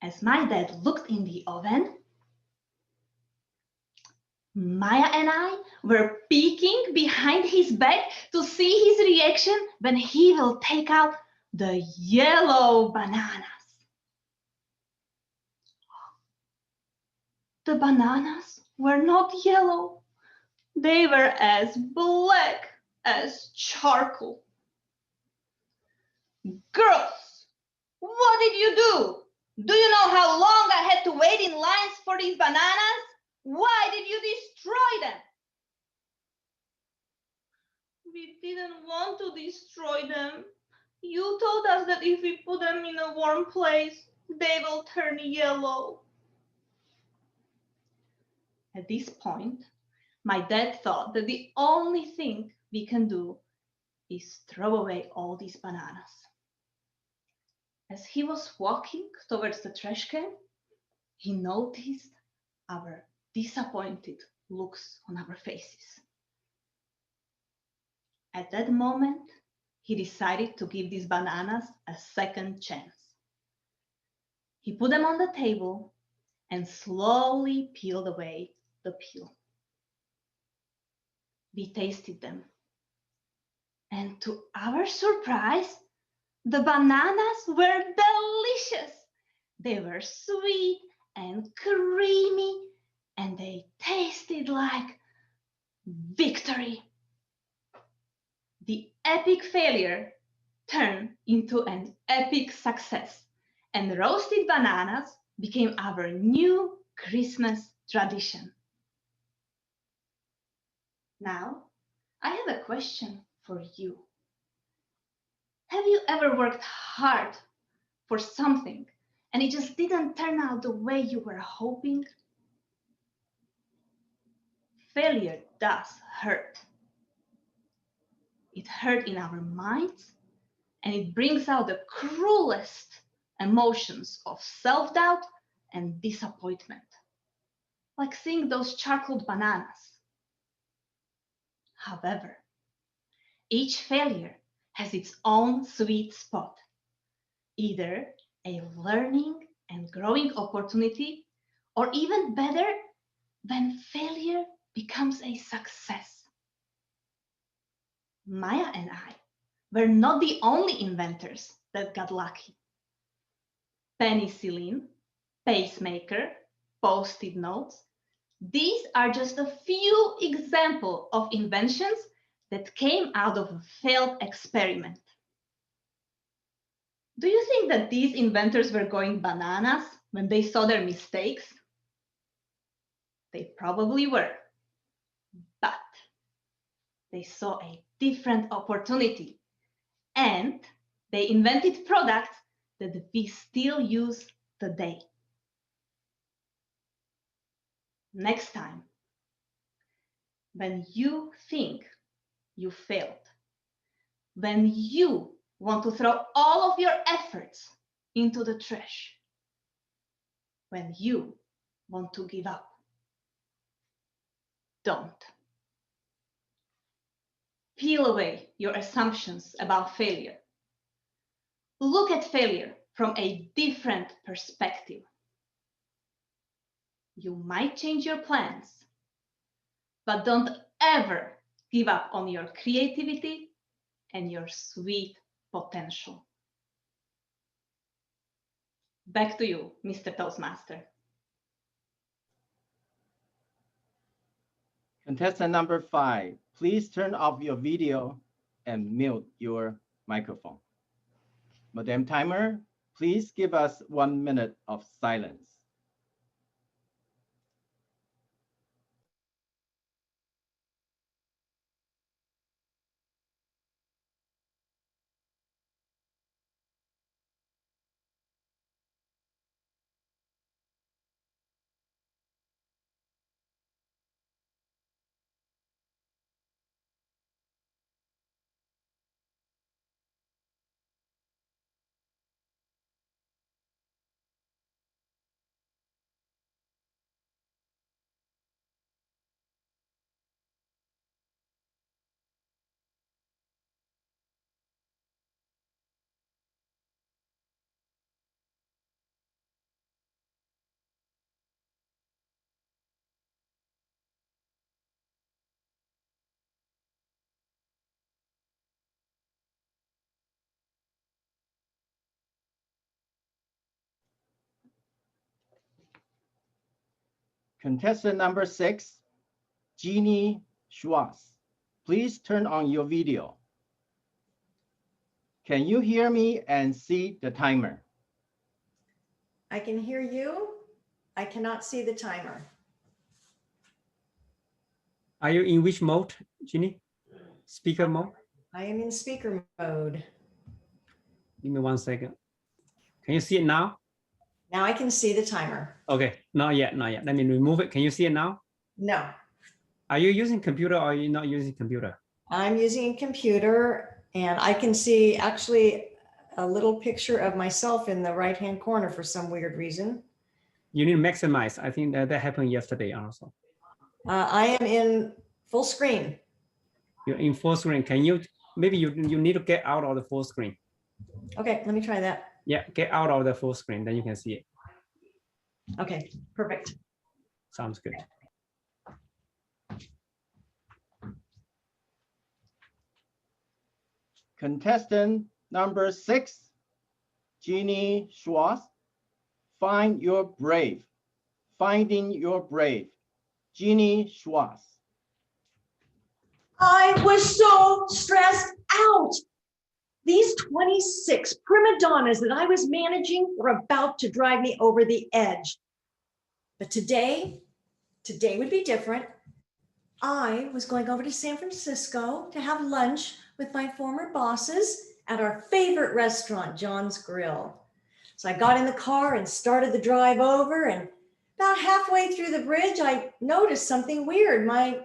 As my dad looked in the oven, Maya and I were peeking behind his back to see his reaction when he will take out the yellow bananas. The bananas were not yellow. They were as black as charcoal. Girls, what did you do? Do you know how long I had to wait in lines for these bananas? Why did you destroy them? We didn't want to destroy them. You told us that if we put them in a warm place, they will turn yellow. At this point, my dad thought that the only thing we can do is throw away all these bananas. As he was walking towards the trash can, he noticed our disappointed looks on our faces. At that moment, he decided to give these bananas a second chance. He put them on the table and slowly peeled away the peel. We tasted them. And to our surprise, the bananas were delicious. They were sweet and creamy, and they tasted like victory. The epic failure turned into an epic success, and roasted bananas became our new Christmas tradition. Now, I have a question for you. Have you ever worked hard for something and it just didn't turn out the way you were hoping? Failure does hurt. It hurts in our minds, and it brings out the cruelest emotions of self-doubt and disappointment, like seeing those charcoal bananas. However, Each failure has its own sweet spot, either a learning and growing opportunity, or even better, when failure becomes a success. Maya and I were not the only inventors that got lucky. Penicillin, pacemaker, post-it notes, these are just a few examples of inventions that came out of a failed experiment. Do you think that these inventors were going bananas when they saw their mistakes? They probably were, but they saw a different opportunity and they invented products that we still use today. Next time, when you think you failed, when you want to throw all of your efforts into the trash, when you want to give up, don't. Peel away your assumptions about failure. Look at failure from a different perspective. You might change your plans, but don't ever give up on your creativity and your sweet potential. Back to you, Mr. Toastmaster. Contestant number 5, please turn off your video and mute your microphone. Madam Timer, please give us 1 minute of silence. Contestant number 6, Jeannie Schwartz, please turn on your video. Can you hear me and see the timer? I can hear you. I cannot see the timer. Are you in which mode, Ginny? Speaker mode? I am in speaker mode. Give me 1 second. Can you see it now? Now I can see the timer. Okay, not yet, not yet. Let me remove it. Can you see it now? No, Are you using computer or are you not using computer? I'm using a computer and I can see actually a little picture of myself in the right-hand corner for some weird reason. You need to maximize. I think that happened yesterday also. I am in full screen. You're in full screen. Can you, maybe you need to get out of the full screen. Okay, let me try that. Yeah, get out of the full screen, then you can see it. Okay, perfect. Sounds good. Contestant number 6, Jeannie Schwartz, find your brave. Finding your brave. Jeannie Schwartz. I was so stressed out. These 26 prima donnas that I was managing were about to drive me over the edge. But today would be different. I was going over to San Francisco to have lunch with my former bosses at our favorite restaurant, John's Grill. So I got in the car and started the drive over, and about halfway through the bridge, I noticed something weird. My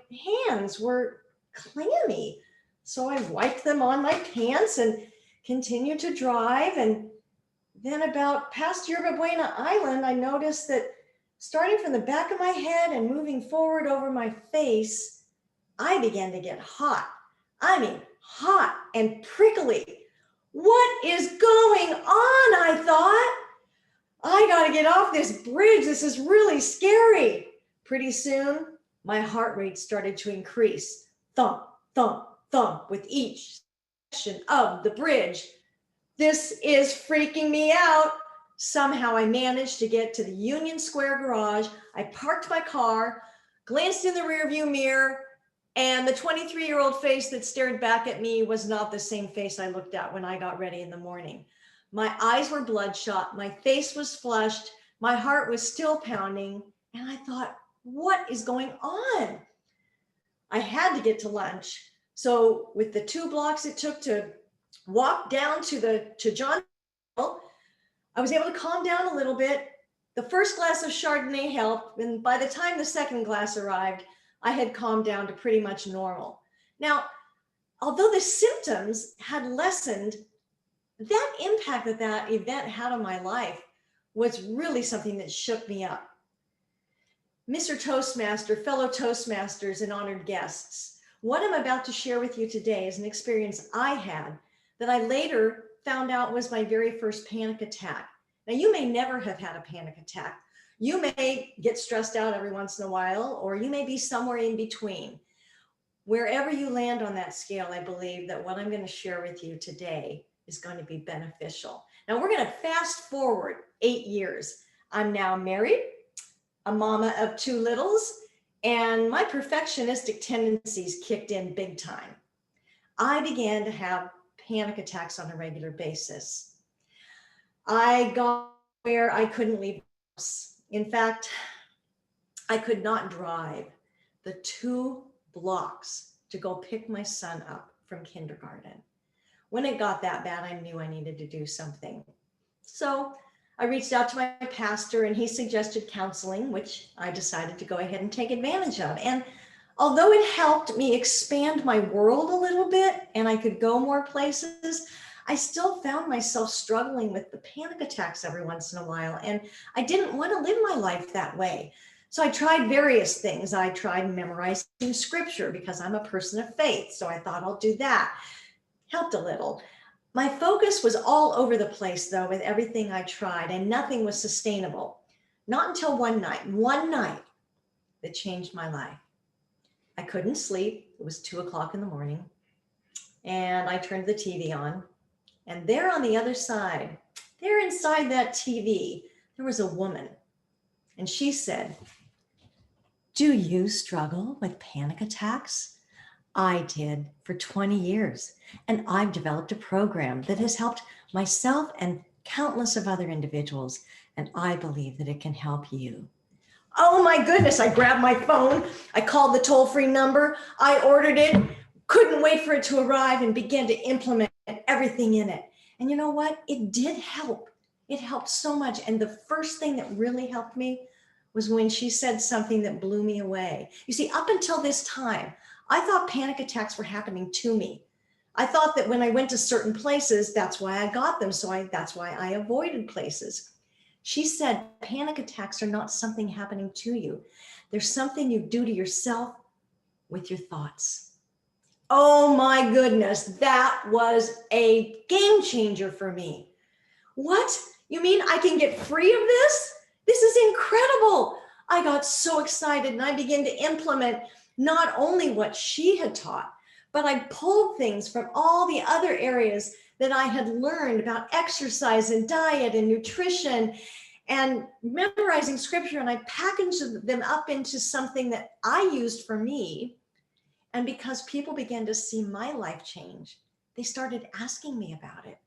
hands were clammy. So I wiped them on my pants and continued to drive. And then about past Yerba Buena Island, I noticed that starting from the back of my head and moving forward over my face, I began to get hot. I mean, hot and prickly. What is going on? I thought. I gotta get off this bridge. This is really scary. Pretty soon, my heart rate started to increase. Thump, thump, thump with each section of the bridge. This is freaking me out. Somehow I managed to get to the Union Square garage. I parked my car, glanced in the rearview mirror, and the 23-year-old face that stared back at me was not the same face I looked at when I got ready in the morning. My eyes were bloodshot, my face was flushed, my heart was still pounding, and I thought, what is going on? I had to get to lunch. So with the 2 blocks it took to walk down to John, I was able to calm down a little bit. The first glass of Chardonnay helped, and by the time the second glass arrived, I had calmed down to pretty much normal. Now, although the symptoms had lessened, that impact that that event had on my life was really something that shook me up. Mr. Toastmaster, fellow Toastmasters, and honored guests, what I'm about to share with you today is an experience I had that I later found out was my very first panic attack. Now, you may never have had a panic attack. You may get stressed out every once in a while, or you may be somewhere in between. Wherever you land on that scale, I believe that what I'm going to share with you today is going to be beneficial. Now, we're going to fast forward 8 years. I'm now married, a mama of 2 littles, and my perfectionistic tendencies kicked in big time. I began to have panic attacks on a regular basis. I got where I couldn't leave the house. In fact, I could not drive the 2 blocks to go pick my son up from kindergarten. When it got that bad, I knew I needed to do something. So I reached out to my pastor and he suggested counseling, which I decided to go ahead and take advantage of. And although it helped me expand my world a little bit and I could go more places, I still found myself struggling with the panic attacks every once in a while. And I didn't want to live my life that way. So I tried various things. I tried memorizing scripture because I'm a person of faith. So I thought I'll do that. Helped a little. My focus was all over the place though with everything I tried, and nothing was sustainable. Not until one night that changed my life. I couldn't sleep. It was 2 o'clock in the morning and I turned the TV on, and there on the other side, there inside that TV, there was a woman, and she said, "Do you struggle with panic attacks? I did for 20 years, and I've developed a program that has helped myself and countless of other individuals, and I believe that it can help you." Oh my goodness, I grabbed my phone, I called the toll-free number, I ordered it, couldn't wait for it to arrive, and began to implement everything in it. And you know what? It did help. It helped so much. And the first thing that really helped me was when she said something that blew me away. You see, up until this time, I thought panic attacks were happening to me. I thought that when I went to certain places, that's why I got them. So that's why I avoided places. She said, panic attacks are not something happening to you. There's something you do to yourself with your thoughts. Oh my goodness, that was a game changer for me. What? You mean I can get free of this? This is incredible. I got so excited and I began to implement not only what she had taught, but I pulled things from all the other areas that I had learned about exercise and diet and nutrition and memorizing scripture, and I packaged them up into something that I used for me. And because people began to see my life change, they started asking me about it.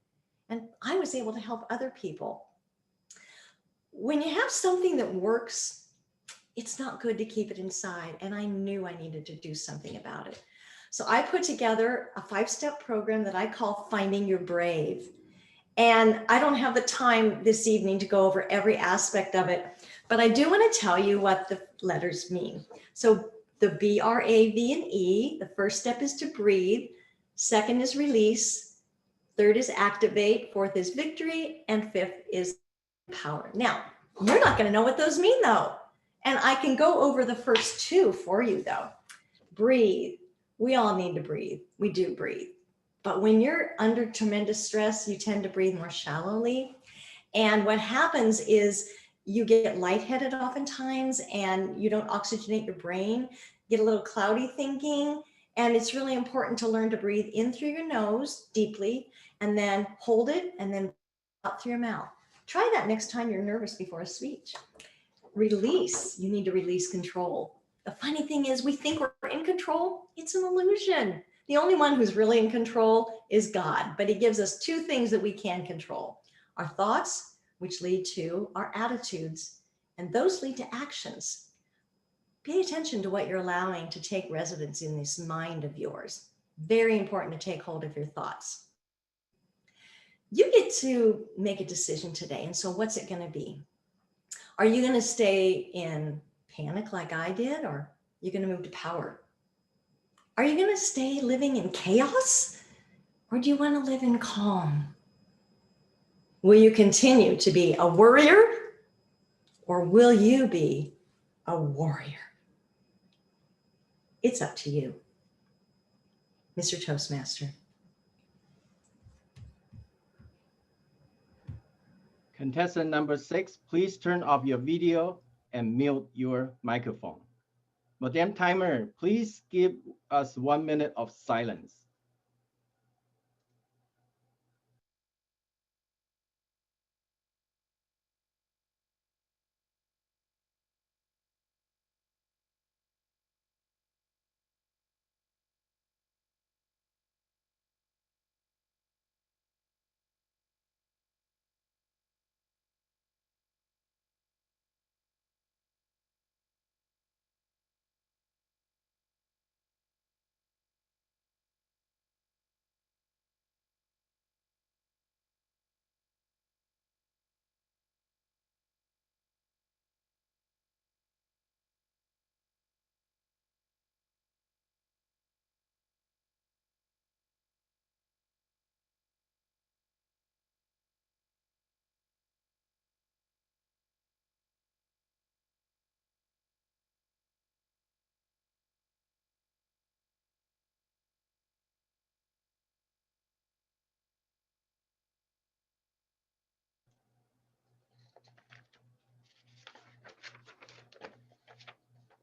And I was able to help other people. When you have something that works, it's not good to keep it inside. And I knew I needed to do something about it. So I put together a 5-step program that I call Finding Your Brave. And I don't have the time this evening to go over every aspect of it, but I do want to tell you what the letters mean. So the B-R-A-V-E, the first step is to breathe. Second is release. Third is activate. Fourth is victory. And fifth is power. Now, you're not going to know what those mean though. And I can go over the first 2 for you though. Breathe. We all need to breathe. We do breathe. But when you're under tremendous stress, you tend to breathe more shallowly. And what happens is you get lightheaded oftentimes and you don't oxygenate your brain, get a little cloudy thinking. And it's really important to learn to breathe in through your nose deeply and then hold it and then out through your mouth. Try that next time you're nervous before a speech. Release. You need to release control. The funny thing is we think we're in control. It's an illusion. The only one who's really in control is God, but he gives us two things that we can control. Our thoughts, which lead to our attitudes, and those lead to actions. Pay attention to what you're allowing to take residence in this mind of yours. Very important to take hold of your thoughts. You get to make a decision today. And so what's it going to be? Are you going to stay in panic like I did, or are you going to move to power? Are you going to stay living in chaos, or do you want to live in calm? Will you continue to be a worrier, or will you be a warrior? It's up to you, Mr. Toastmaster. Contestant number 6, please turn off your video and mute your microphone. Madam Timer, please give us 1 minute of silence.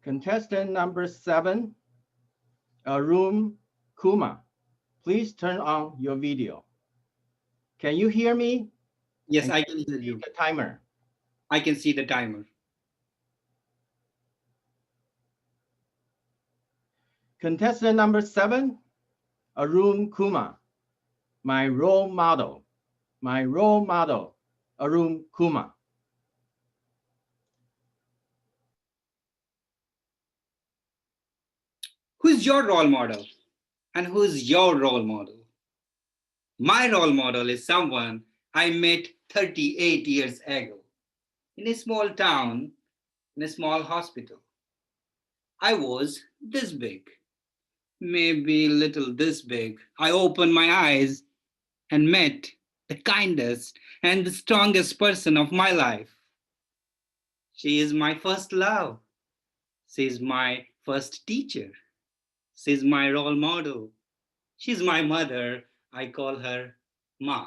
Contestant number 7, Arun Kumar, please turn on your video. Can you hear me? Yes, And I can hear you. the timer. I can see the timer. Contestant number 7, Arun Kumar, my role model, Arun Kumar. Who's your role model? And who's your role model? My role model is someone I met 38 years ago in a small town, in a small hospital. I was this big, maybe little this big. I opened my eyes and met the kindest and the strongest person of my life. She is my first love. She is my first teacher. She's my role model. She's my mother. I call her Ma.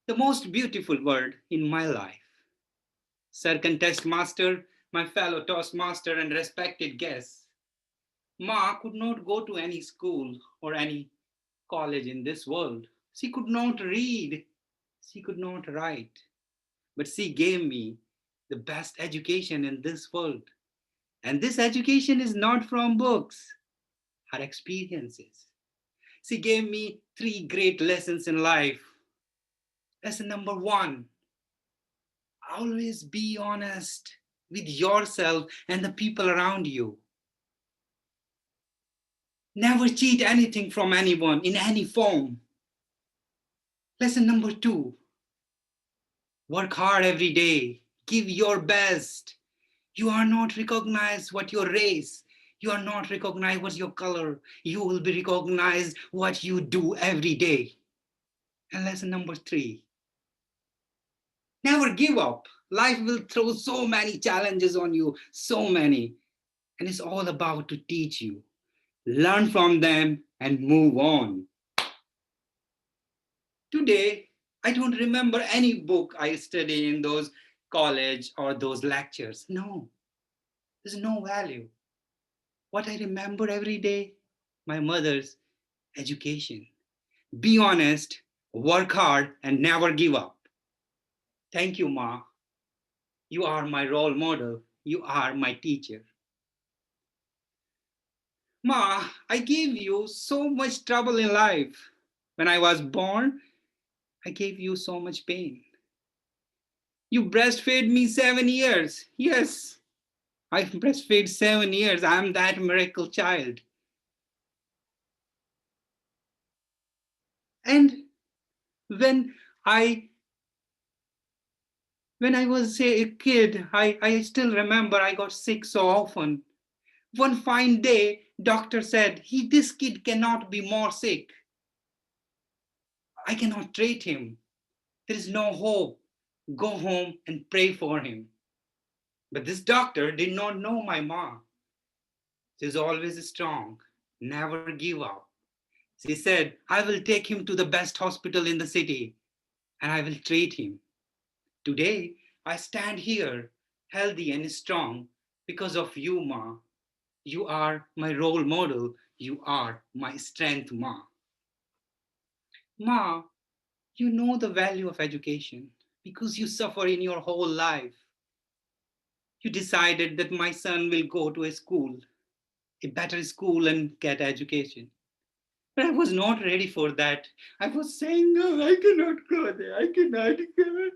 The most beautiful word in my life. Sir Contest Master, my fellow Toastmaster and respected guests. Ma could not go to any school or any college in this world. She could not read. She could not write. But she gave me the best education in this world. And this education is not from books, her experiences. She gave me 3 great lessons in life. Lesson number 1, always be honest with yourself and the people around you. Never cheat anything from anyone in any form. Lesson number 2, work hard every day. Give your best. You are not recognized what your race. You are not recognized what your color. You will be recognized what you do every day. And lesson number 3, never give up. Life will throw so many challenges on you, so many. And it's all about to teach you. learn from them, and move on. Today, I don't remember any book I studied in those college or those lectures. No, there's no value. What I remember every day, my mother's education. Be honest, work hard, and never give up. Thank you, Ma. You are my role model. You are my teacher. Ma, I gave you so much trouble in life. When I was born, I gave you so much pain. You breastfed me 7 years. Yes, I breastfed 7 years. I'm that miracle child. And when I was a kid, I still remember I got sick so often. One fine day, doctor said, this kid cannot be more sick. I cannot treat him. There is no hope. Go home and pray for him. But this doctor did not know my mom. She's always strong, never give up. She said, I will take him to the best hospital in the city and I will treat him. Today, I stand here healthy and strong because of you, Ma. You are my role model. You are my strength, Ma. Ma, you know the value of education because you suffer in your whole life. You decided that my son will go to a better school and get education. But I was not ready for that. I was saying, no, I cannot go there. I cannot go.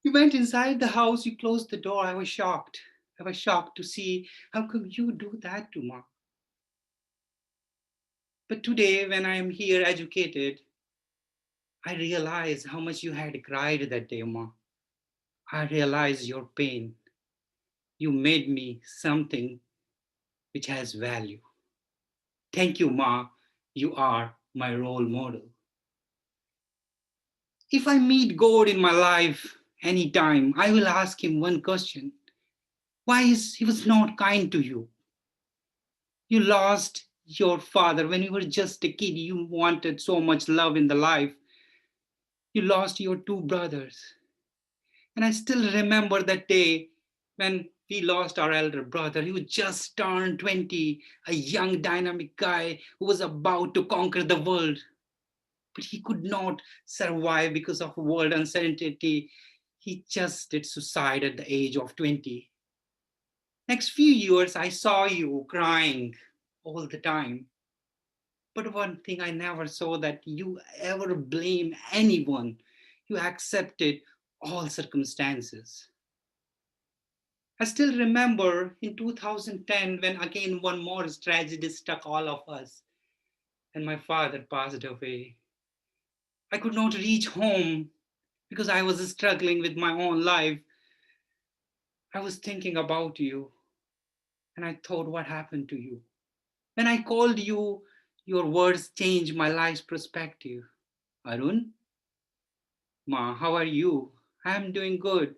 You went inside the house, you closed the door. I was shocked. I was shocked to see how come you do that to Ma. But today, when I am here educated, I realize how much you had cried that day, Ma. I realize your pain. You made me something which has value. Thank you, Ma. You are my role model. If I meet God in my life anytime, I will ask him one question. Why is he was not kind to you? You lost your father when you were just a kid. You wanted so much love in the life. You lost your two brothers. And I still remember that day when we lost our elder brother. He was just turned 20, a young dynamic guy who was about to conquer the world. But he could not survive because of world uncertainty. He just did suicide at the age of 20. Next few years, I saw you crying all the time. But one thing I never saw that you ever blame anyone. You accepted all circumstances. I still remember in 2010 when again one more tragedy struck all of us and my father passed away. I could not reach home because I was struggling with my own life. I was thinking about you and I thought, what happened to you? When I called you, your words changed my life's perspective. Arun, Ma, how are you? I'm doing good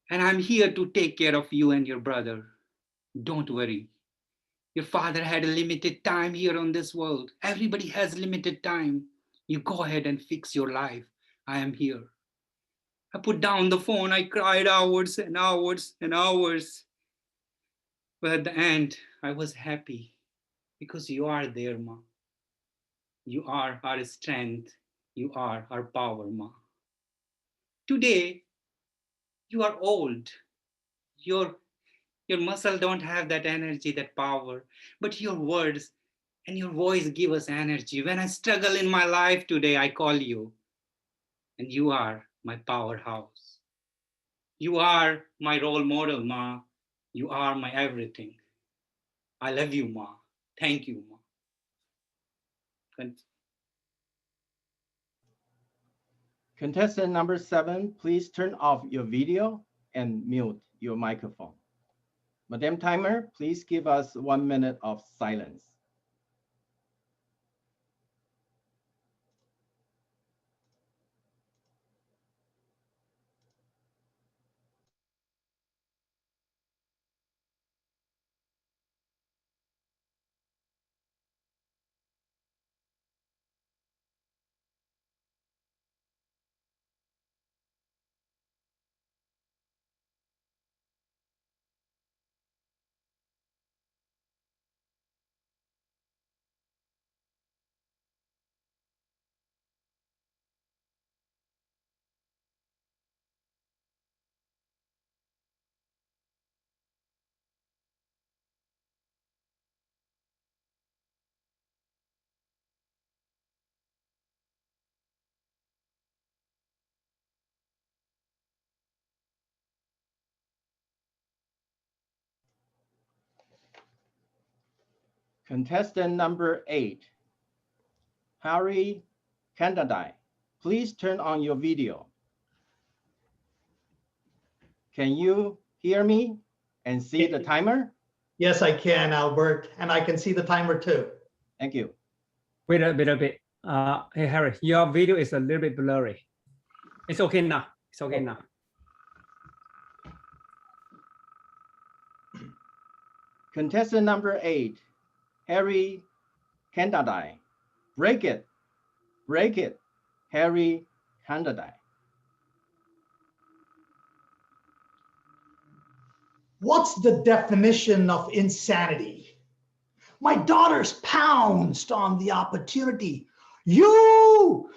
and I'm here to take care of you and your brother. Don't worry. Your father had a limited time here on this world. Everybody has limited time. You go ahead and fix your life. I am here. I put down the phone. I cried hours and hours and hours. But at the end, I was happy because you are there, Ma. You are our strength. You are our power, Ma. Today, you are old. Your muscle don't have that energy, that power, but your words and your voice give us energy. When I struggle in my life today, I call you and you are my powerhouse. You are my role model, Ma. You are my everything. I love you, Ma. Thank you, Ma. Contestant number 7, please turn off your video and mute your microphone. Madam Timer, please give us 1 minute of silence. Contestant number 8, Harry Candadine, please turn on your video. Can you hear me and see the timer? Yes, I can, Albert, and I can see the timer too. Thank you. Wait a bit. Hey, Harry, your video is a little bit blurry. It's okay now. It's okay now. Contestant number 8, Harry Candadine. Break it. Break it, Harry Candadine. What's the definition of insanity? My daughters pounced on the opportunity. You!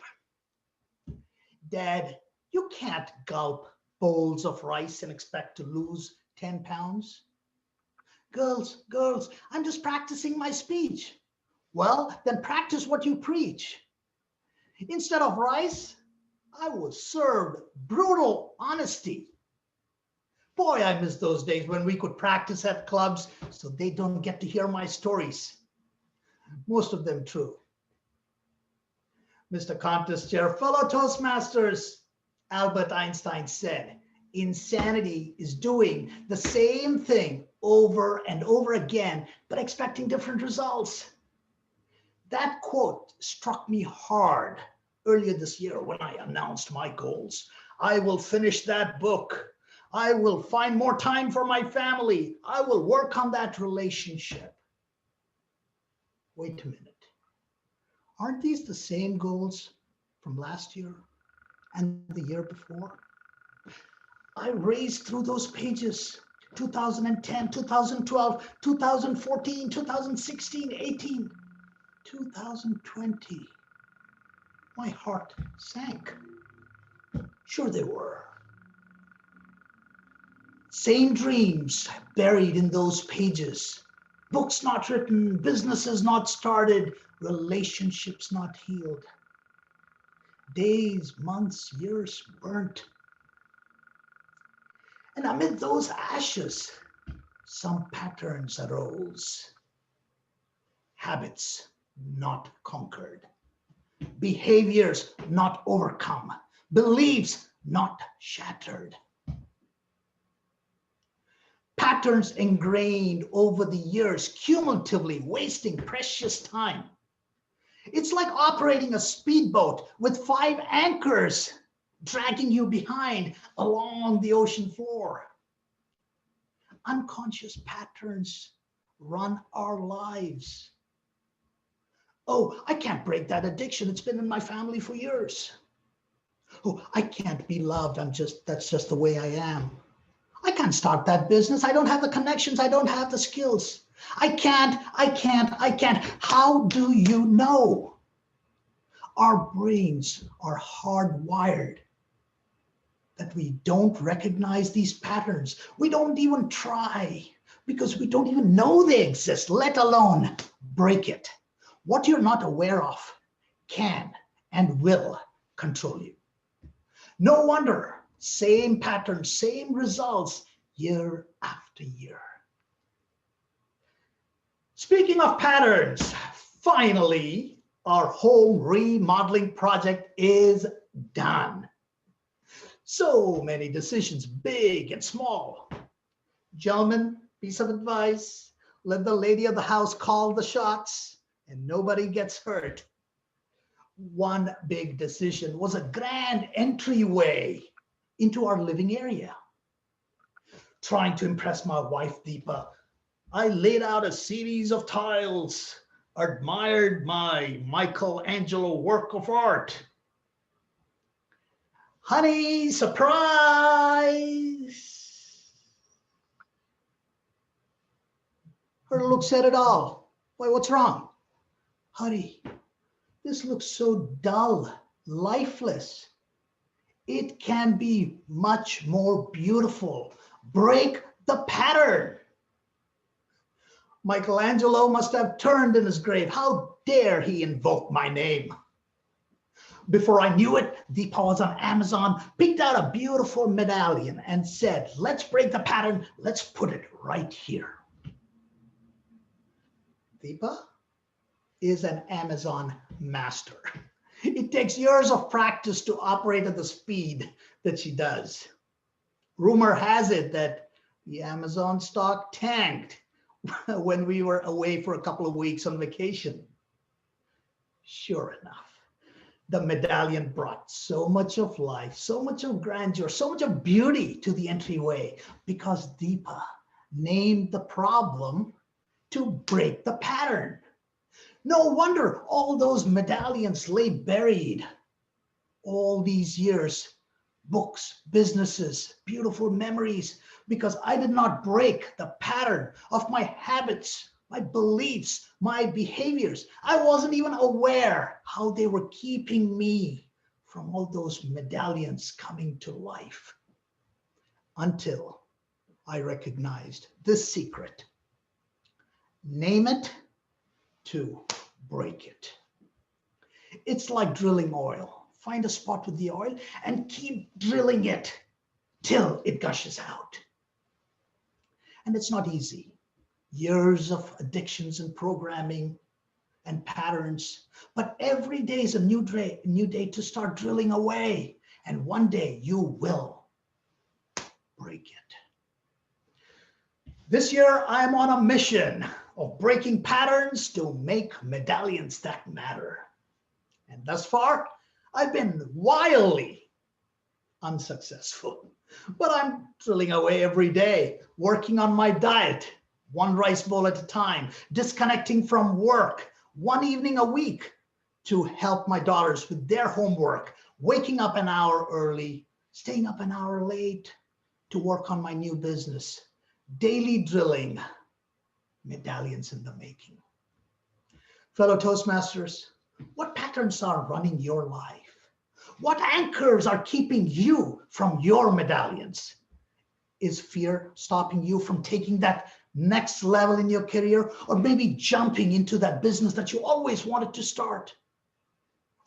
Dad, you can't gulp bowls of rice and expect to lose 10 pounds. Girls, I'm just practicing my speech. Well, then practice what you preach. Instead of rice, I was served brutal honesty. Boy, I miss those days when we could practice at clubs so they don't get to hear my stories. Most of them true. Mr. Contest Chair, fellow Toastmasters, Albert Einstein said, insanity is doing the same thing over and over again, but expecting different results. That quote struck me hard earlier this year when I announced my goals. I will finish that book. I will find more time for my family. I will work on that relationship. Wait a minute. Aren't these the same goals from last year and the year before? I raced through those pages, 2010, 2012, 2014, 2016, 18, 2020. My heart sank. Sure they were. Same dreams buried in those pages. Books not written, businesses not started, relationships not healed. Days, months, years burnt. And amid those ashes, some patterns arose. Habits not conquered. Behaviors not overcome. Beliefs not shattered. Patterns ingrained over the years, cumulatively wasting precious time. It's like operating a speedboat with 5 anchors dragging you behind along the ocean floor. Unconscious patterns run our lives. Oh, I can't break that addiction. It's been in my family for years. Oh, I can't be loved. That's just the way I am. I can't start that business. I don't have the connections. I don't have the skills. I can't. How do you know? Our brains are hardwired that we don't recognize these patterns. We don't even try because we don't even know they exist, let alone break it. What you're not aware of can and will control you. No wonder. Same patterns, same results year after year. Speaking of patterns, finally, our home remodeling project is done. So many decisions, big and small. Gentlemen, piece of advice, let the lady of the house call the shots and nobody gets hurt. One big decision was a grand entryway into our living area. Trying to impress my wife, Deepa, I laid out a series of tiles, admired my Michelangelo work of art. Honey, surprise! Her looks at it all. Why, what's wrong? Honey, this looks so dull, lifeless. It can be much more beautiful. Break the pattern. Michelangelo must have turned in his grave. How dare he invoke my name? Before I knew it, Deepa was on Amazon, picked out a beautiful medallion and said, let's break the pattern. Let's put it right here. Deepa is an Amazon master. It takes years of practice to operate at the speed that she does. Rumor has it that the Amazon stock tanked when we were away for a couple of weeks on vacation. Sure enough, the medallion brought so much of life, so much of grandeur, so much of beauty to the entryway because Deepa named the problem to break the pattern. No wonder all those medallions lay buried all these years. Books, businesses, beautiful memories, because I did not break the pattern of my habits, my beliefs, my behaviors. I wasn't even aware how they were keeping me from all those medallions coming to life until I recognized this secret. Name it to break it. It's like drilling oil. Find a spot with the oil and keep drilling it till it gushes out. And it's not easy. Years of addictions and programming and patterns, but every day is a new day to start drilling away. And one day you will break it. This year, I'm on a mission of breaking patterns to make medallions that matter. And thus far, I've been wildly unsuccessful, but I'm drilling away every day, working on my diet, one rice bowl at a time, disconnecting from work, one evening a week to help my daughters with their homework, waking up an hour early, staying up an hour late to work on my new business, daily drilling, medallions in the making. Fellow Toastmasters, what patterns are running your life? What anchors are keeping you from your medallions? Is fear stopping you from taking that next level in your career, or maybe jumping into that business that you always wanted to start?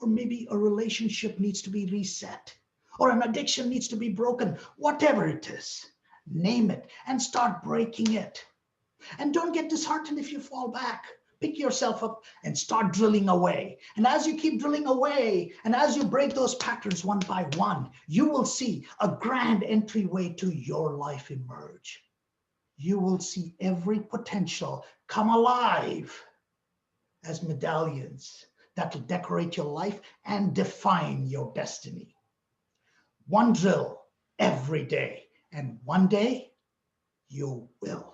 Or maybe a relationship needs to be reset, or an addiction needs to be broken. Whatever it is, name it and start breaking it. And don't get disheartened if you fall back. Pick yourself up and start drilling away. And as you keep drilling away, and as you break those patterns one by one, you will see a grand entryway to your life emerge. You will see every potential come alive as medallions that will decorate your life and define your destiny. One drill every day, and one day you will.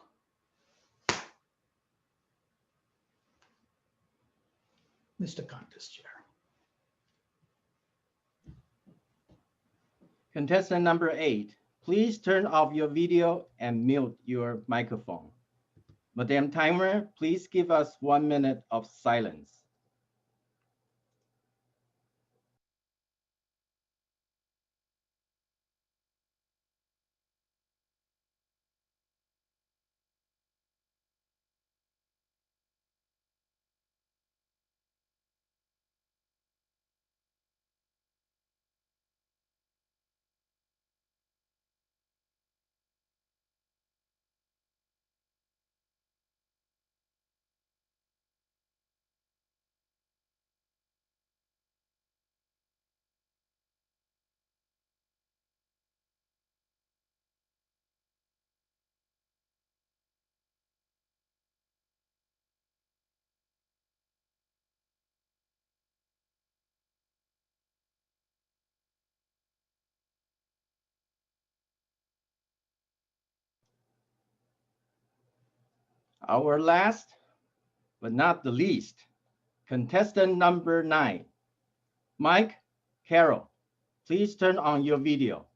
Mr. Contest Chair. Contestant number 8, please turn off your video and mute your microphone. Madam Timer, please give us 1 minute of silence. Our last, but not the least, contestant number 9, Mike Carroll, please turn on your video.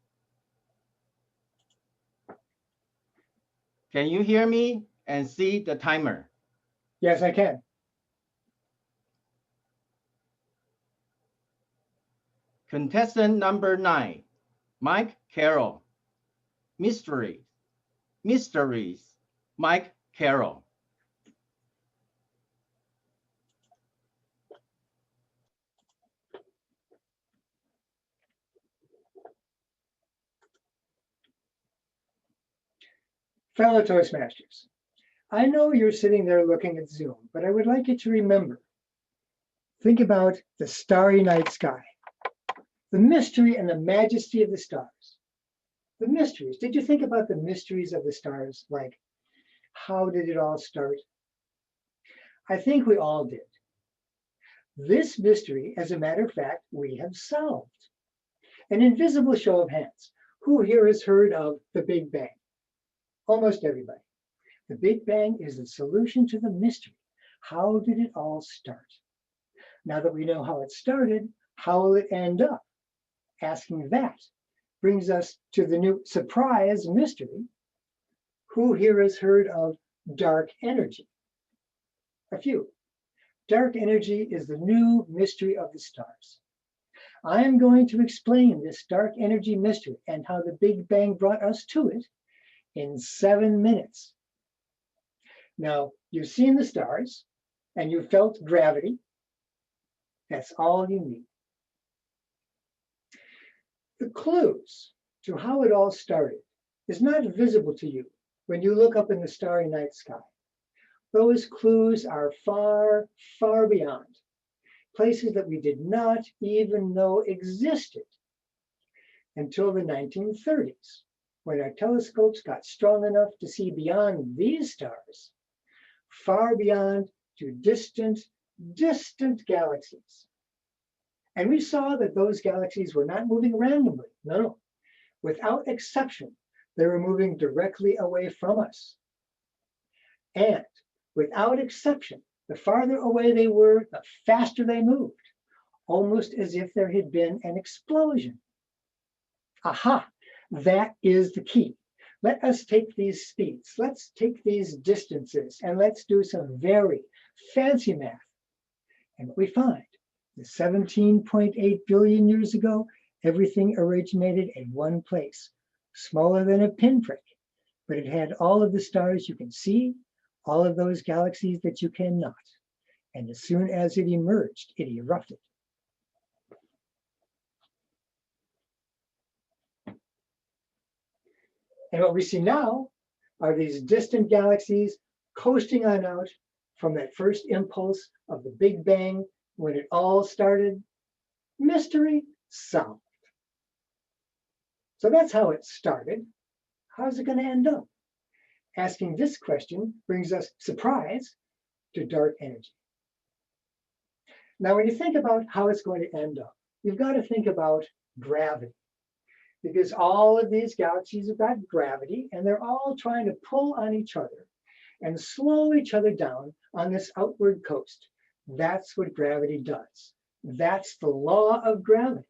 Can you hear me and see the timer? Yes, I can. Contestant number 9, Mike Carroll, mysteries, Mike Carroll. Fellow Toastmasters, I know you're sitting there looking at Zoom, but I would like you to remember, think about the starry night sky, the mystery and the majesty of the stars. The mysteries. Did you think about the mysteries of the stars? Like, how did it all start? I think we all did. This mystery, as a matter of fact, we have solved. An invisible show of hands. Who here has heard of the Big Bang? Almost everybody. The Big Bang is the solution to the mystery. How did it all start? Now that we know how it started, how will it end up? Asking that brings us to the new surprise mystery. Who here has heard of dark energy? A few. Dark energy is the new mystery of the stars. I am going to explain this dark energy mystery and how the Big Bang brought us to it in 7 minutes. Now, you've seen the stars and you felt gravity. That's all you need. The clues to how it all started is not visible to you when you look up in the starry night sky. Those clues are far, far beyond, places that we did not even know existed until the 1930s, when our telescopes got strong enough to see beyond these stars, far beyond to distant, distant galaxies. And we saw that those galaxies were not moving randomly. No. Without exception, they were moving directly away from us. And without exception, the farther away they were, the faster they moved, almost as if there had been an explosion. Aha, that is the key. Let us take these speeds, let's take these distances, and let's do some very fancy math. And what we find, the 17.8 billion years ago, everything originated in one place, smaller than a pinprick, but it had all of the stars you can see, all of those galaxies that you cannot. And as soon as it emerged, it erupted. And what we see now are these distant galaxies coasting on out from that first impulse of the Big Bang when it all started. Mystery solved. So that's how it started. How's it going to end up? Asking this question brings us, surprise, to dark energy. Now, when you think about how it's going to end up, you've got to think about gravity, because all of these galaxies have got gravity and they're all trying to pull on each other and slow each other down on this outward coast. That's what gravity does. That's the law of gravity.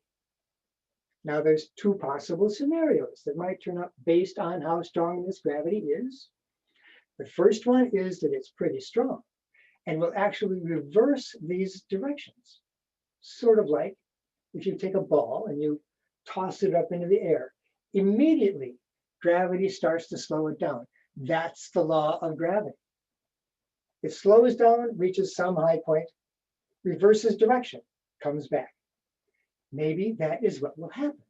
Now, there's two possible scenarios that might turn up based on how strong this gravity is. The first one is that it's pretty strong and will actually reverse these directions. Sort of like if you take a ball and you toss it up into the air, immediately gravity starts to slow it down. That's the law of gravity. It slows down, reaches some high point, reverses direction, comes back. Maybe that is what will happen.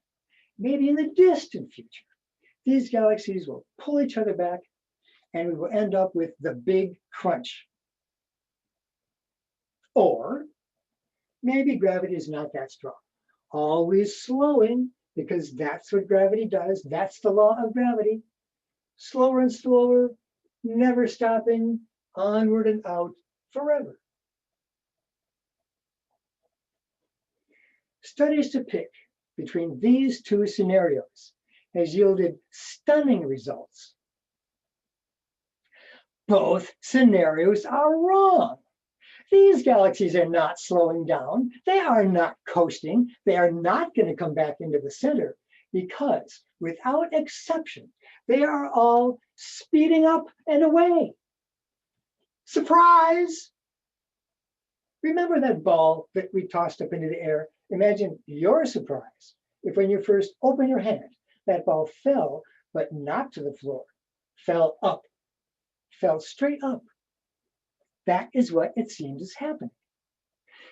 Maybe in the distant future, these galaxies will pull each other back and we will end up with the big crunch. Or maybe gravity is not that strong, always slowing, because that's what gravity does. That's the law of gravity. Slower and slower, never stopping, onward and out forever. Studies to pick between these two scenarios has yielded stunning results. Both scenarios are wrong. These galaxies are not slowing down. They are not coasting. They are not going to come back into the center because, without exception, they are all speeding up and away. Surprise! Remember that ball that we tossed up into the air? Imagine your surprise if when you first open your hand, that ball fell, but not to the floor, fell up, fell straight up. That is what it seems is happening.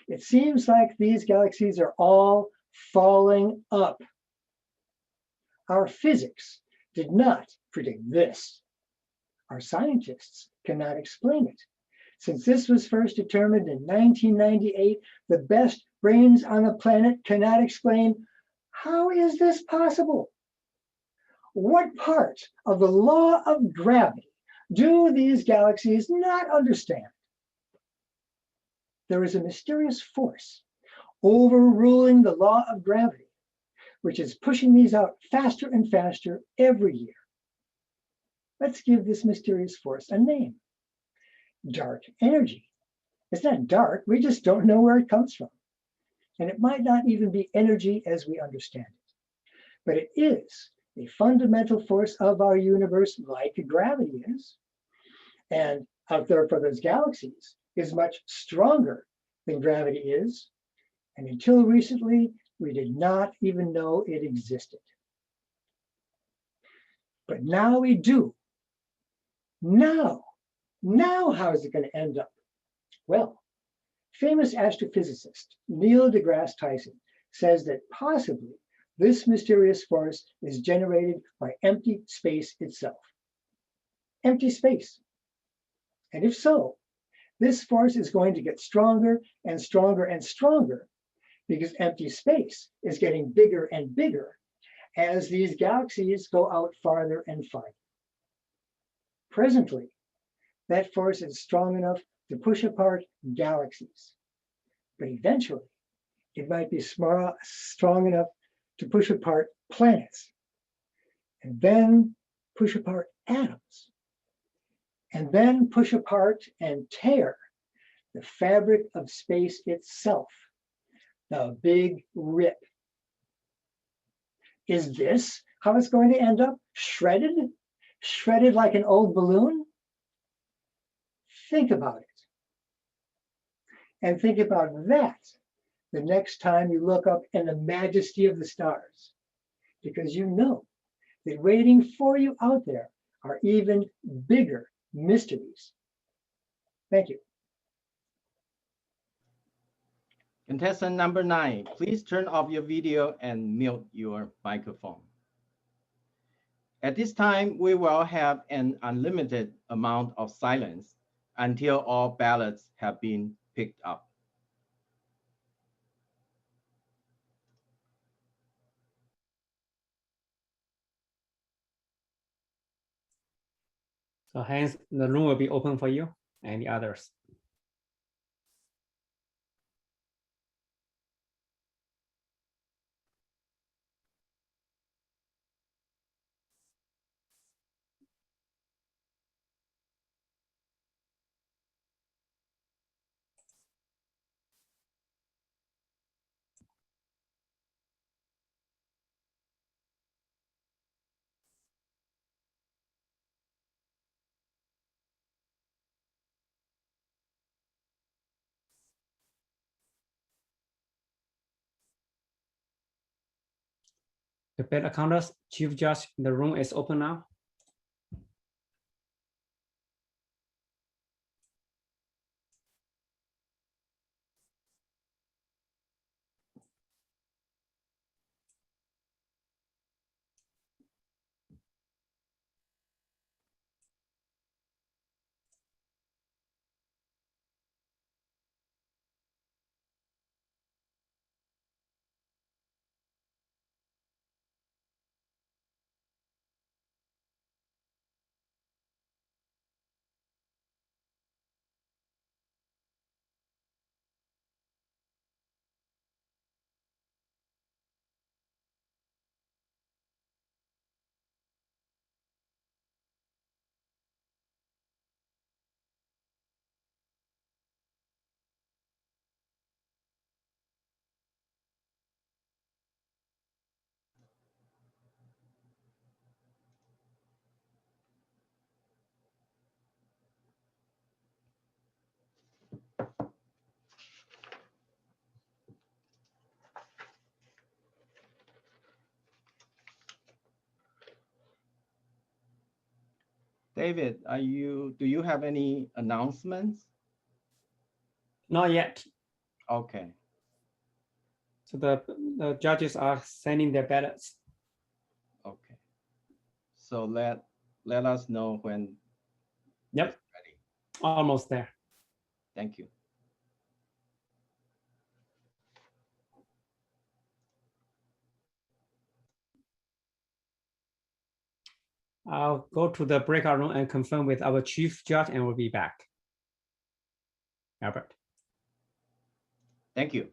It seems like these galaxies are all falling up. Our physics did not predict this. Our scientists cannot explain it. Since this was first determined in 1998, the best brains on the planet cannot explain, how is this possible? What part of the law of gravity do these galaxies not understand? There is a mysterious force overruling the law of gravity, which is pushing these out faster and faster every year. Let's give this mysterious force a name. Dark energy. It's not dark, we just don't know where it comes from. And it might not even be energy as we understand it. But it is a fundamental force of our universe, like gravity is. And out there for those galaxies is much stronger than gravity is. And until recently, we did not even know it existed. But now we do. Now how is it going to end up? Well, famous astrophysicist Neil deGrasse Tyson says that possibly this mysterious force is generated by empty space itself. Empty space. And if so, this force is going to get stronger and stronger and stronger because empty space is getting bigger and bigger as these galaxies go out farther and farther. Presently, that force is strong enough to push apart galaxies. But eventually, it might be strong enough to push apart planets, and then push apart atoms, and then push apart and tear the fabric of space itself, the Big Rip. Is this how it's going to end up? Shredded? Shredded like an old balloon? Think about it. And think about that the next time you look up in the majesty of the stars, because you know that waiting for you out there are even bigger mysteries. Thank you. Contestant number 9, please turn off your video and mute your microphone. At this time, we will have an unlimited amount of silence until all ballots have been picked up. So hence the room will be open for you. Any others? The bed accountants, chief judge, the room is open now. David, do you have any announcements? Not yet. Okay. So the judges are sending their ballots. Okay. So let us know when Yep. Almost there. Thank you. I'll go to the breakout room and confirm with our chief judge and we'll be back. Albert. Thank you.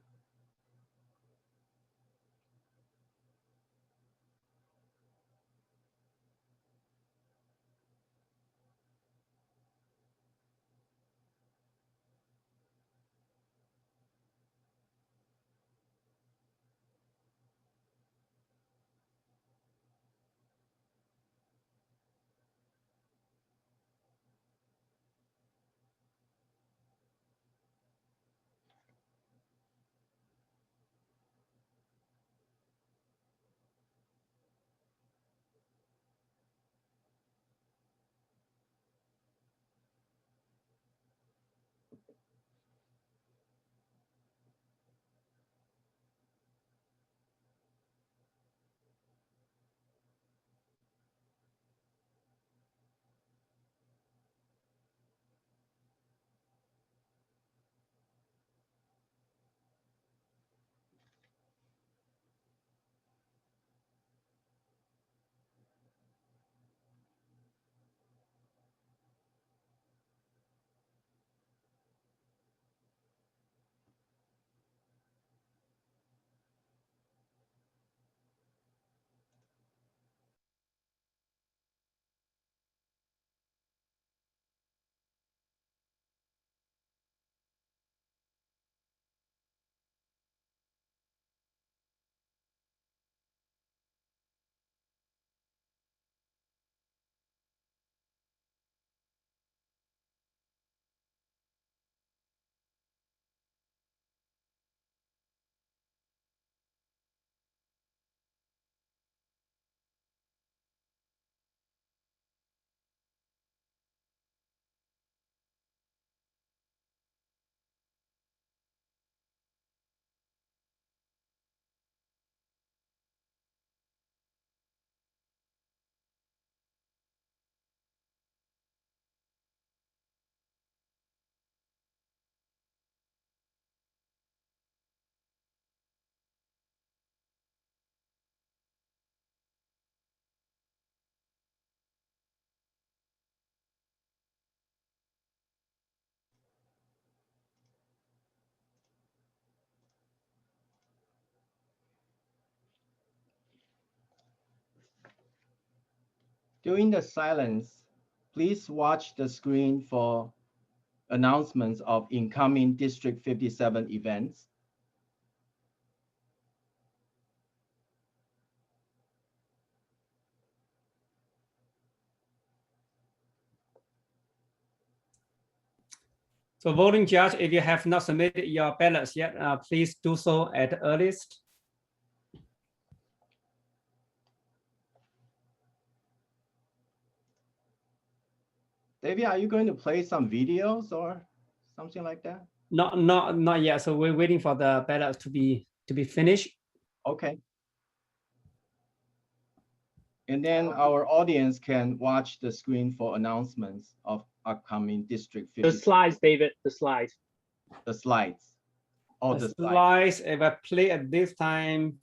During the silence, please watch the screen for announcements of incoming District 57 events. So voting judge, if you have not submitted your ballots yet, please do so at the earliest. Davey, are you going to play some videos or something like that? Not yet. So we're waiting for the ballots to be finished. Okay. And then our audience can watch the screen for announcements of upcoming District 57. The slides, David, the slides. The slides. Oh, The the slides. if I play at this time,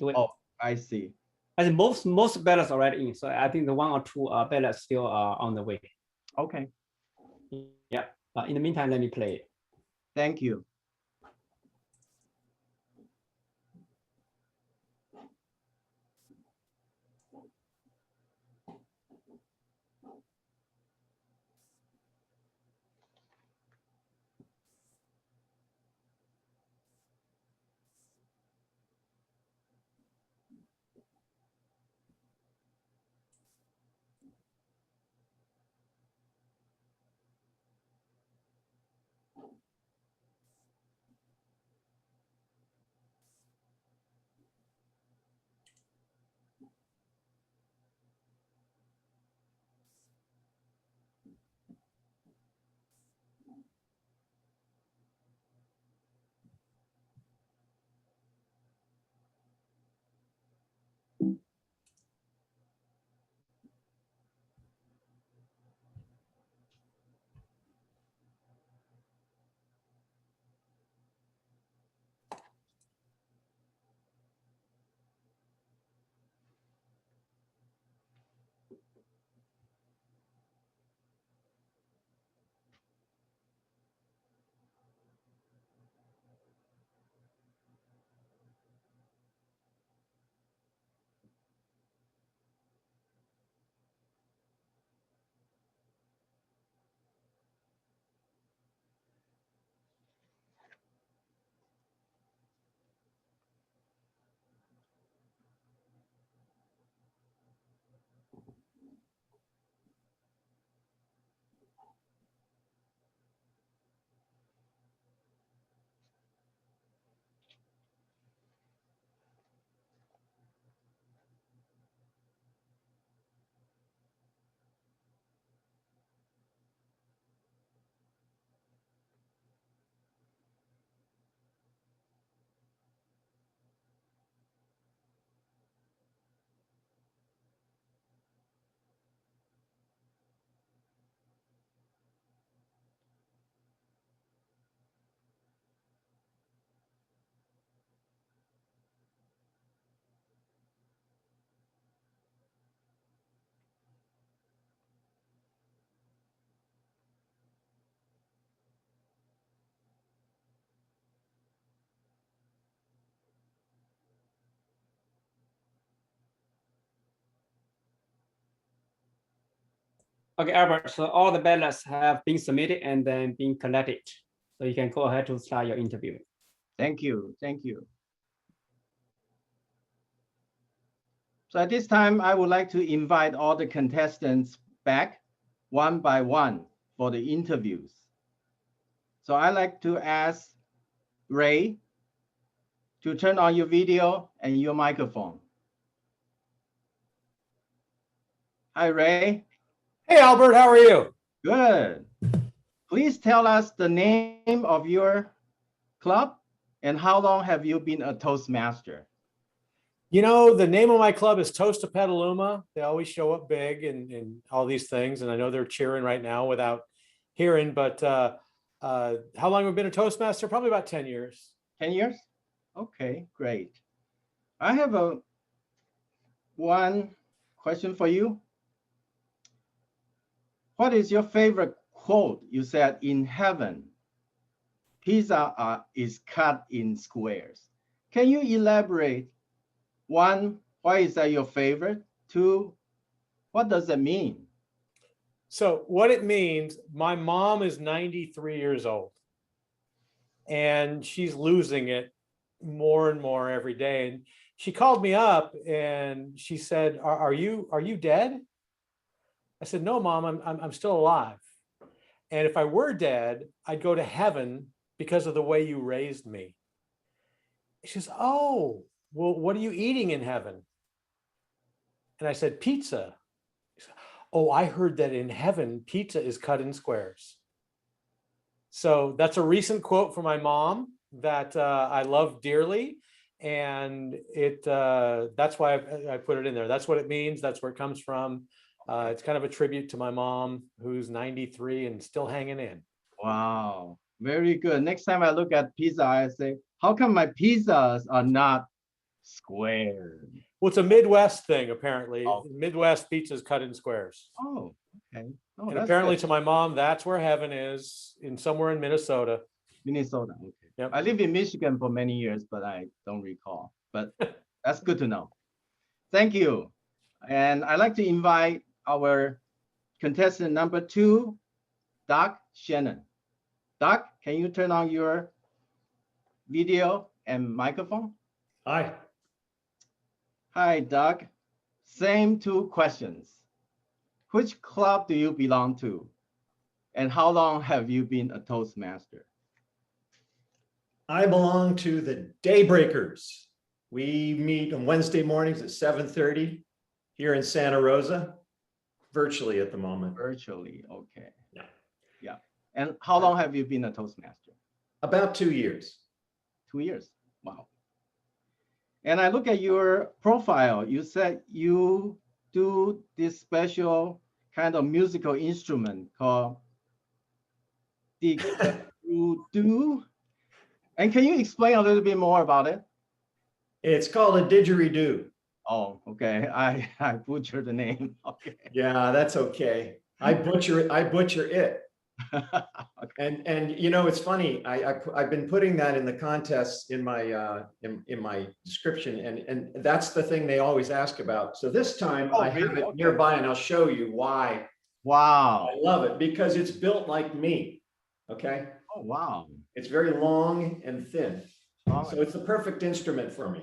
Oh, I see. I think most ballots already in. So I think the one or two ballots still are on the way. Okay. Yeah. In the meantime, let me play it. Thank you. Okay, Albert, so all the ballots have been submitted and then been collected. So you can go ahead to start your interview. Thank you. Thank you. So at this time, I would like to invite all the contestants back one by one for the interviews. So I'd like to ask Ray to turn on your video and your microphone. Hi, Ray. Hey, Albert, how are you? Good. Please tell us the name of your club and how long have you been a Toastmaster? You know, the name of my club is Toast to Petaluma. They always show up big and all these things. And I know they're cheering right now without hearing, but how long have I been a Toastmaster? Probably about 10 years. 10 years? Okay, great. I have one question for you. What is your favorite quote? You said, in heaven, pizza is cut in squares. Can you elaborate? One, why is that your favorite? Two, what does that mean? So what it means, my mom is 93 years old and she's losing it more and more every day. And she called me up and she said, are you dead? I said, no, Mom, I'm still alive. And if I were dead, I'd go to heaven because of the way you raised me. She says, oh, well, what are you eating in heaven? And I said, pizza. She said, oh, I heard that in heaven, pizza is cut in squares. So that's a recent quote from my mom that I love dearly. And that's why I put it in there. That's what it means. That's where it comes from. It's kind of a tribute to my mom, who's 93 and still hanging in. Wow, very good. Next time I look at pizza, I say, how come my pizzas are not square? Well, it's a Midwest thing, apparently. Oh. Midwest pizza is cut in squares. Oh, okay. Oh, and apparently good. To my mom, that's where heaven is, somewhere in Minnesota. Minnesota, okay. Yep. I lived in Michigan for many years, but I don't recall. But that's good to know. Thank you. And I'd like to invite our contestant number 2, Doc Shannon. Doc, can you turn on your video and microphone? Hi. Hi, Doc. Same 2 questions. Which club do you belong to? And how long have you been a Toastmaster? I belong to the Daybreakers. We meet on Wednesday mornings at 7:30 here in Santa Rosa, virtually at the moment. Virtually, okay. Yeah. Yeah. And how long have you been a Toastmaster? About 2 years. 2 years. Wow. And I look at your profile. You said you do this special kind of musical instrument called didgeridoo. And can you explain a little bit more about it? It's called a didgeridoo. Oh, okay. I butchered the name. Okay. Yeah, that's okay. I butcher it. Okay. And you know, it's funny. I've been putting that in the contests in my in my description, and that's the thing they always ask about. So this time I have it nearby, and I'll show you why. Wow. I love it because it's built like me. Okay. Oh wow. It's very long and thin, so it's the perfect instrument for me.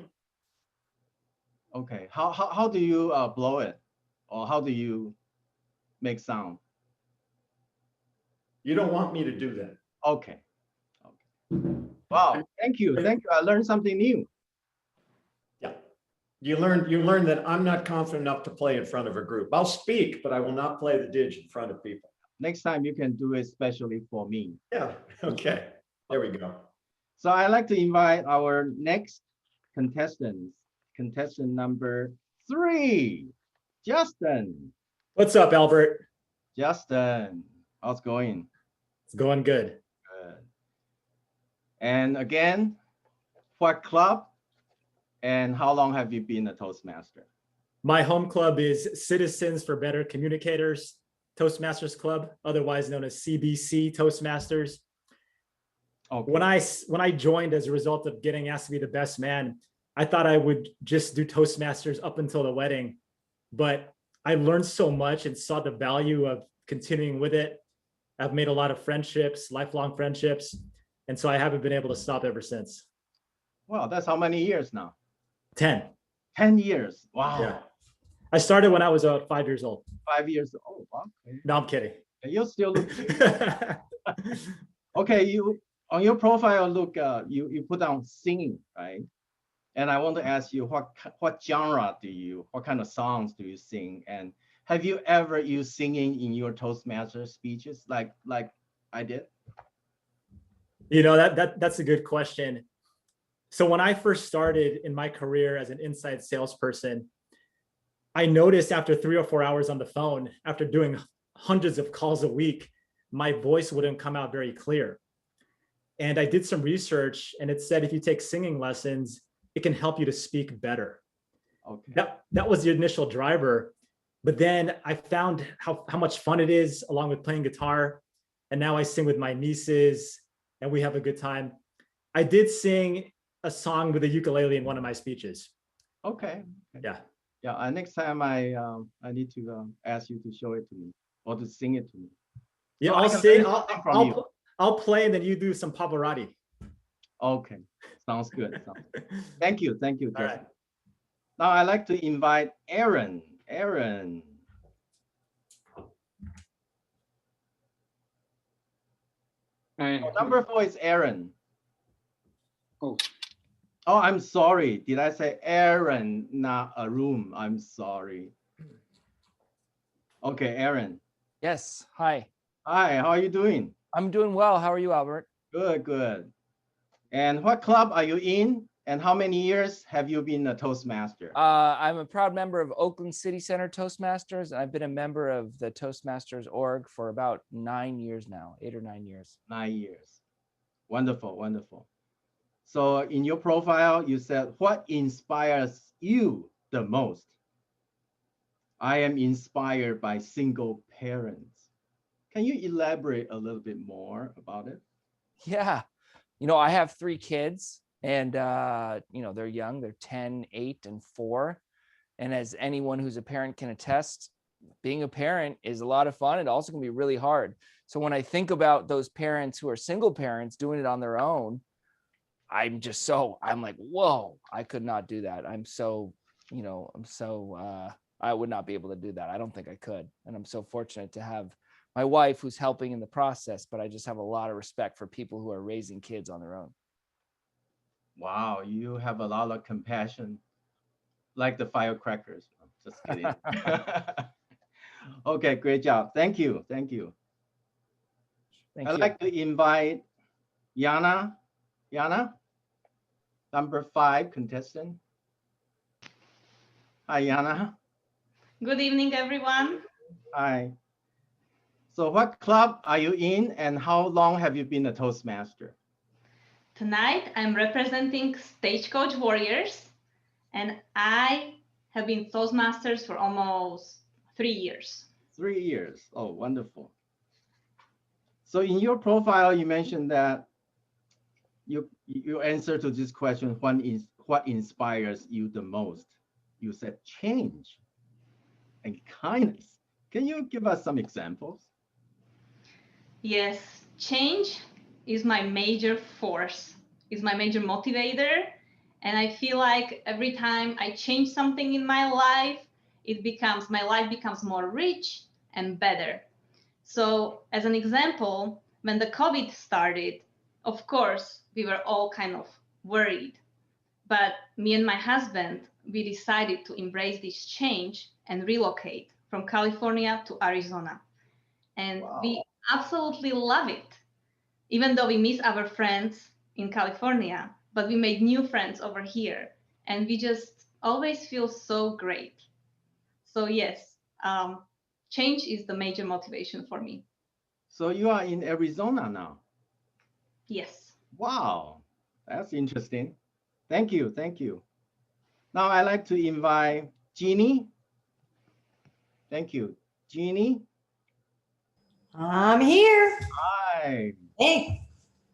Okay. How do you blow it, or how do you make sound? You don't want me to do that. Okay. Okay. Wow. Thank you. Thank you. I learned something new. Yeah. You learn that I'm not confident enough to play in front of a group. I'll speak, but I will not play the didge in front of people. Next time you can do it especially for me. Yeah. Okay. There we go. So I'd like to invite our next contestant number 3, Justin. What's up, Albert? Justin, how's it going? It's going good. Good. And again, what club and how long have you been a Toastmaster? My home club is Citizens for Better Communicators Toastmasters Club, otherwise known as CBC Toastmasters. Okay. When I joined as a result of getting asked to be the best man, I thought I would just do Toastmasters up until the wedding, but I learned so much and saw the value of continuing with it. I've made a lot of friendships, lifelong friendships. And so I haven't been able to stop ever since. Wow, that's how many years now? 10. 10 years. Wow. Yeah. I started when I was 5 years old. 5 years old. Okay. No, I'm kidding. You still look okay. You on your profile, look, you put down singing, right? And I want to ask you, what genre what kind of songs do you sing? And have you ever used singing in your Toastmaster speeches, like I did? You know, that's a good question. So when I first started in my career as an inside salesperson, I noticed after 3 or 4 hours on the phone, after doing hundreds of calls a week, my voice wouldn't come out very clear. And I did some research and it said if you take singing lessons, it can help you to speak better. Okay. That was the initial driver. But then I found how much fun it is along with playing guitar. And now I sing with my nieces and we have a good time. I did sing a song with a ukulele in one of my speeches. Okay. Yeah. Yeah. Next time I need to ask you to show it to me or to sing it to me. Yeah, So I'll I can sing. learn something from you. I'll play and then you do some Pavarotti. Okay. Sounds good. Thank you. Thank you. All right. Now I'd like to invite Aaron. Aaron. Number 4 is Aaron. Oh. Oh, I'm sorry. Did I say Aaron, not a room? I'm sorry. Okay, Aaron. Yes. Hi. Hi, how are you doing? I'm doing well. How are you, Albert? Good, good. And what club are you in? And how many years have you been a Toastmaster? I'm a proud member of Oakland City Center Toastmasters. I've been a member of the Toastmasters org for about 9 years now, 8 or 9 years. 9 years. Wonderful, wonderful. So in your profile, you said, what inspires you the most? I am inspired by single parents. Can you elaborate a little bit more about it? Yeah. You know, I have 3 kids and, you know, they're young. They're 10, 8, and 4. And as anyone who's a parent can attest, being a parent is a lot of fun. It also can be really hard. So when I think about those parents who are single parents doing it on their own, I'm like, whoa, I could not do that. I would not be able to do that. I don't think I could. And I'm so fortunate to have my wife who's helping in the process, but I just have a lot of respect for people who are raising kids on their own. Wow, you have a lot of compassion, like the firecrackers. I'm just kidding. Okay, great job. Thank you. Thank you. I'd like to invite Yana. Yana, number 5 contestant. Hi, Yana. Good evening, everyone. Hi. So what club are you in and how long have you been a Toastmaster? Tonight, I'm representing Stagecoach Warriors, and I have been Toastmasters for almost 3 years. 3 years. Oh, wonderful. So in your profile, you mentioned that your answer to this question, what inspires you the most? You said change and kindness. Can you give us some examples? Yes, change is my major force, is my major motivator. And I feel like every time I change something in my life, my life becomes more rich and better. So as an example, when the COVID started, of course, we were all kind of worried. But me and my husband, we decided to embrace this change and relocate from California to Arizona. And we absolutely love it. Even though we miss our friends in California, but we made new friends over here. And we just always feel so great. So yes, change is the major motivation for me. So you are in Arizona now? Yes. Wow, that's interesting. Thank you, thank you. Now I'd like to invite Jeannie. Thank you. Jeannie? I'm here. Hi. Hey.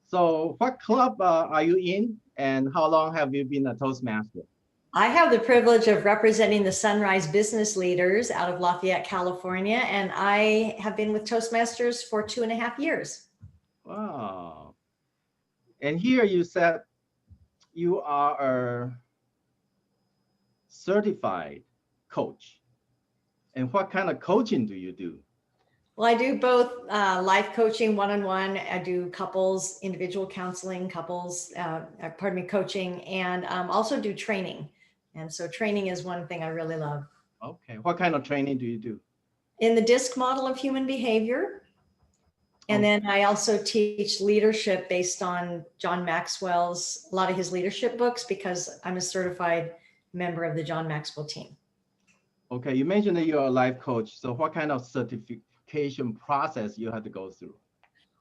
So what club are you in and how long have you been a Toastmaster? I have the privilege of representing the Sunrise Business Leaders out of Lafayette, California, and I have been with Toastmasters for 2.5 years. Wow. And here you said you are a certified coach. And what kind of coaching do you do? Well, I do both life coaching, one-on-one. I do couples, individual counseling, couples, coaching, and also do training. And so training is one thing I really love. Okay. What kind of training do you do? In the DISC model of human behavior. And then I also teach leadership based on John Maxwell's, a lot of his leadership books, because I'm a certified member of the John Maxwell team. Okay. You mentioned that you're a life coach. So what kind of certification process you have to go through?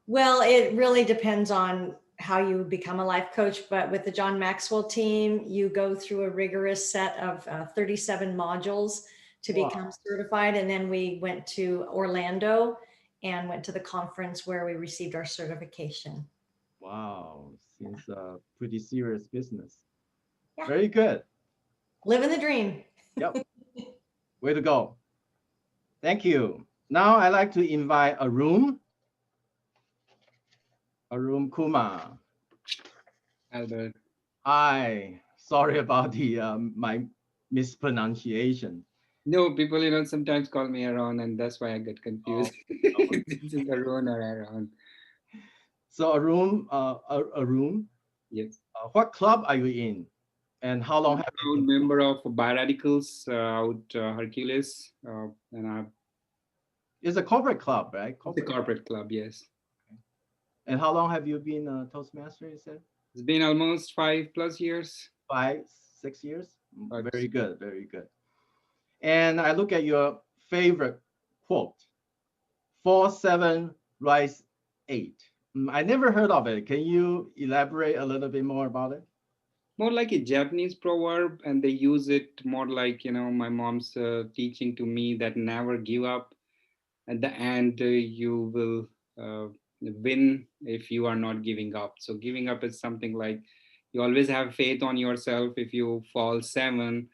Well, it really depends on how you become a life coach, but with the John Maxwell team, you go through a rigorous set of 37 modules to become certified. And then we went to Orlando and went to the conference where we received our certification. Wow, seems a pretty serious business. Yeah. Very good. Living the dream. Yep. Way to go. Thank you. Now I'd like to invite Arun Kumar. Albert. Hi. Sorry about the my mispronunciation. No, people, sometimes call me Aaron, and that's why I get confused. This is Arun or Aaron. So Arun. Yes. What club are you in, and how long have you I'm a been? member of Bioradicals out Hercules, and It's a corporate club, right? the corporate club. Yes. And how long have you been a Toastmaster, you said? It's been almost 5+ years. 5, 6 years? 5, Very good, very good. And I look at your favorite quote, 4-7 rise 8. I never heard of it. Can you elaborate a little bit more about it? More like a Japanese proverb, and they use it more like, my mom's teaching to me that never give up. At the end, you will win if you are not giving up. So giving up is something like you always have faith on yourself. If you fall 7,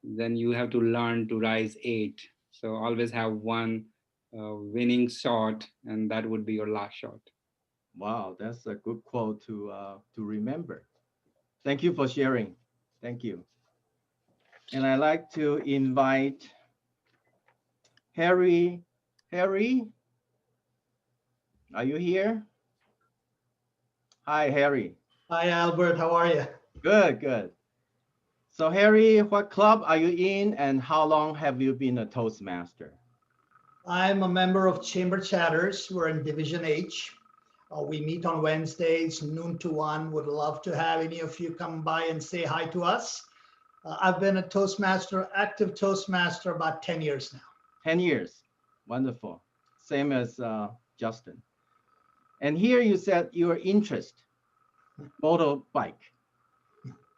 then you have to learn to rise 8. So always have one winning shot, and that would be your last shot. Wow, that's a good quote to remember. Thank you for sharing. Thank you. And I'd like to invite Harry. Harry, are you here? Hi, Harry. Hi, Albert. How are you? Good, good. So Harry, what club are you in, and how long have you been a Toastmaster? I'm a member of Chamber Chatters. We're in Division H. We meet on Wednesdays, noon to 1. Would love to have any of you come by and say hi to us. I've been a Toastmaster, active Toastmaster, about 10 years now. 10 years. Wonderful. Same as Justin. And here you said your interest, motorbike,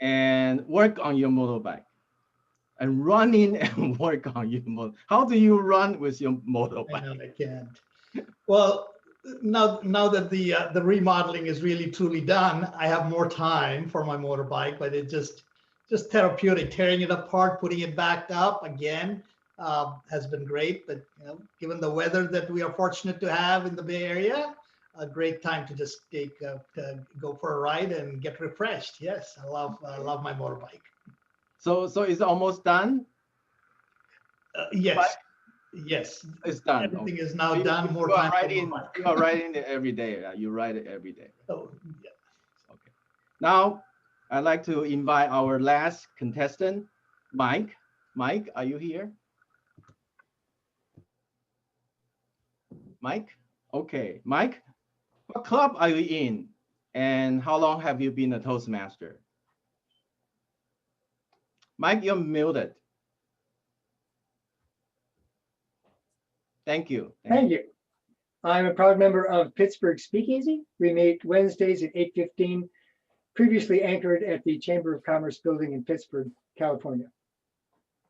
and work on your motorbike, and running and work on your motorbike. How do you run with your motorbike? I can't. Well, now that the remodeling is really truly done, I have more time for my motorbike, but it's just therapeutic. Tearing it apart, putting it back up again has been great. But given the weather that we are fortunate to have in the Bay Area, a great time to just go for a ride and get refreshed. Yes, I love my motorbike. So it's almost done? Yes. Yes, it's done. Everything is now So done. you are riding it every day. You ride it every day. Oh, yeah. Okay. Now, I'd like to invite our last contestant, Mike. Mike, are you here? Mike? Okay. Mike, what club are you in? And how long have you been a Toastmaster? Mike, you're muted. Thank you. Thank you. I'm a proud member of Pittsburgh Speakeasy. We meet Wednesdays at 8:15, previously anchored at the Chamber of Commerce building in Pittsburgh, California.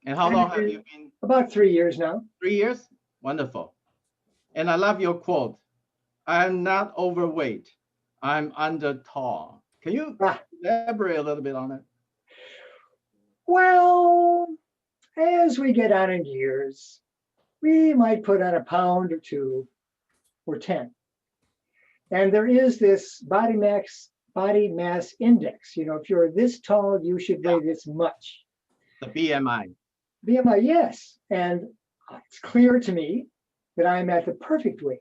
And how long have you been? About 3 years now. 3 years? Wonderful. And I love your quote. I'm not overweight. I'm under tall. Can you elaborate a little bit on it? Well, as we get on in years, we might put on a pound or 2 or 10. And there is this body mass index. You know, if you're this tall, you should weigh this much. The BMI. BMI, yes. And it's clear to me that I'm at the perfect weight,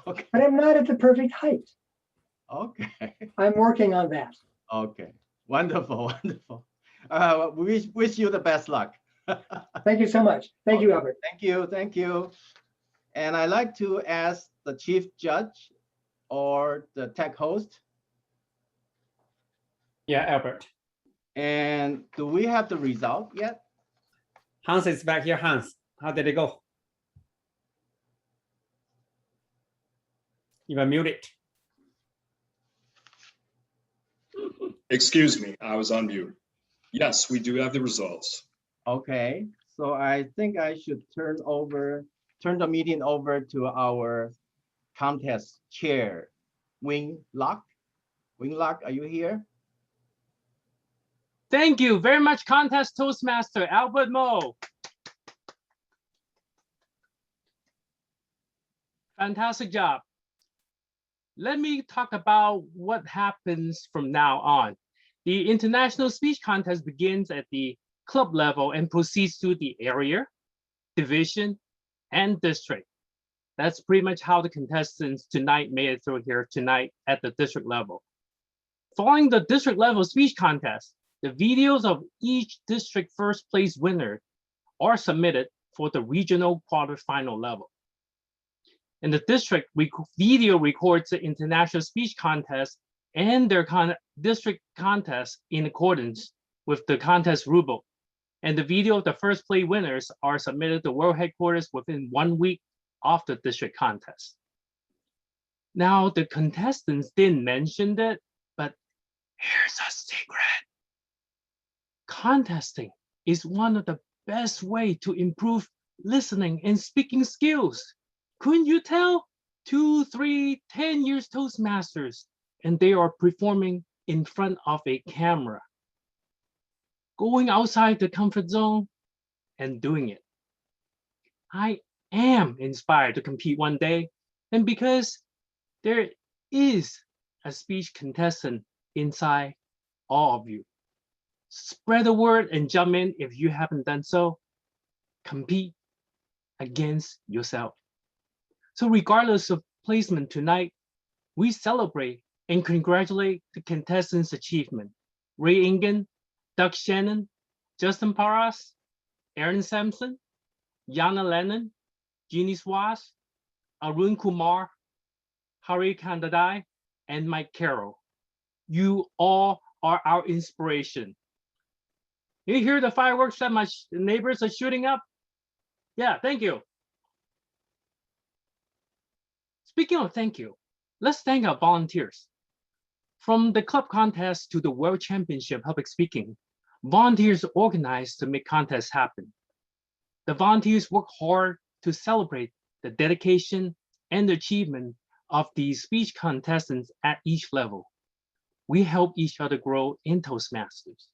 Okay. but I'm not at the perfect height. Okay. I'm working on that. Okay. Wonderful. Wonderful. We wish you the best luck. Thank you so much. Thank you, Albert. Thank you. Thank you. And I'd like to ask the chief judge or the tech host. Yeah, Albert. And do we have the result yet? Hans is back here. Hans, how did it go? You are muted. Excuse me, I was on mute. Yes, we do have the results. Okay, so I think I should turn the meeting over to our contest chair, Wing Lock. Wing Lock, are you here? Thank you very much, Contest Toastmaster Albert Mo. Fantastic job. Let me talk about what happens from now on. The International Speech Contest begins at the club level and proceeds to the area, division, and district. That's pretty much how the contestants tonight made it through here tonight at the district level. Following the district level speech contest, the videos of each district first place winner are submitted for the regional quarterfinal level. And the district video records the international speech contest and their district contest in accordance with the contest rulebook. And the video of the first place winners are submitted to world headquarters within 1 week of the district contest. Now, the contestants didn't mention it, but here's a secret. Contesting is one of the best way to improve listening and speaking skills. Couldn't you tell? 2, 3, 10 years Toastmasters, and they are performing in front of a camera. Going outside the comfort zone and doing it. I am inspired to compete one day, and because there is a speech contestant inside all of you. Spread the word and jump in if you haven't done so. Compete against yourself. So regardless of placement tonight, we celebrate and congratulate the contestants' achievement. Ray Ingen, Doug Shannon, Justin Paras, Aaron Sampson, Yana Lennon, Jeannie Swaz, Arun Kumar, Hari Kandadai, and Mike Carroll. You all are our inspiration. You hear the fireworks that my neighbors are shooting up? Yeah, thank you. Speaking of thank you, let's thank our volunteers. From the club contest to the World Championship Public Speaking, volunteers organize to make contests happen. The volunteers work hard to celebrate the dedication and the achievement of the speech contestants at each level. We help each other grow in Toastmasters.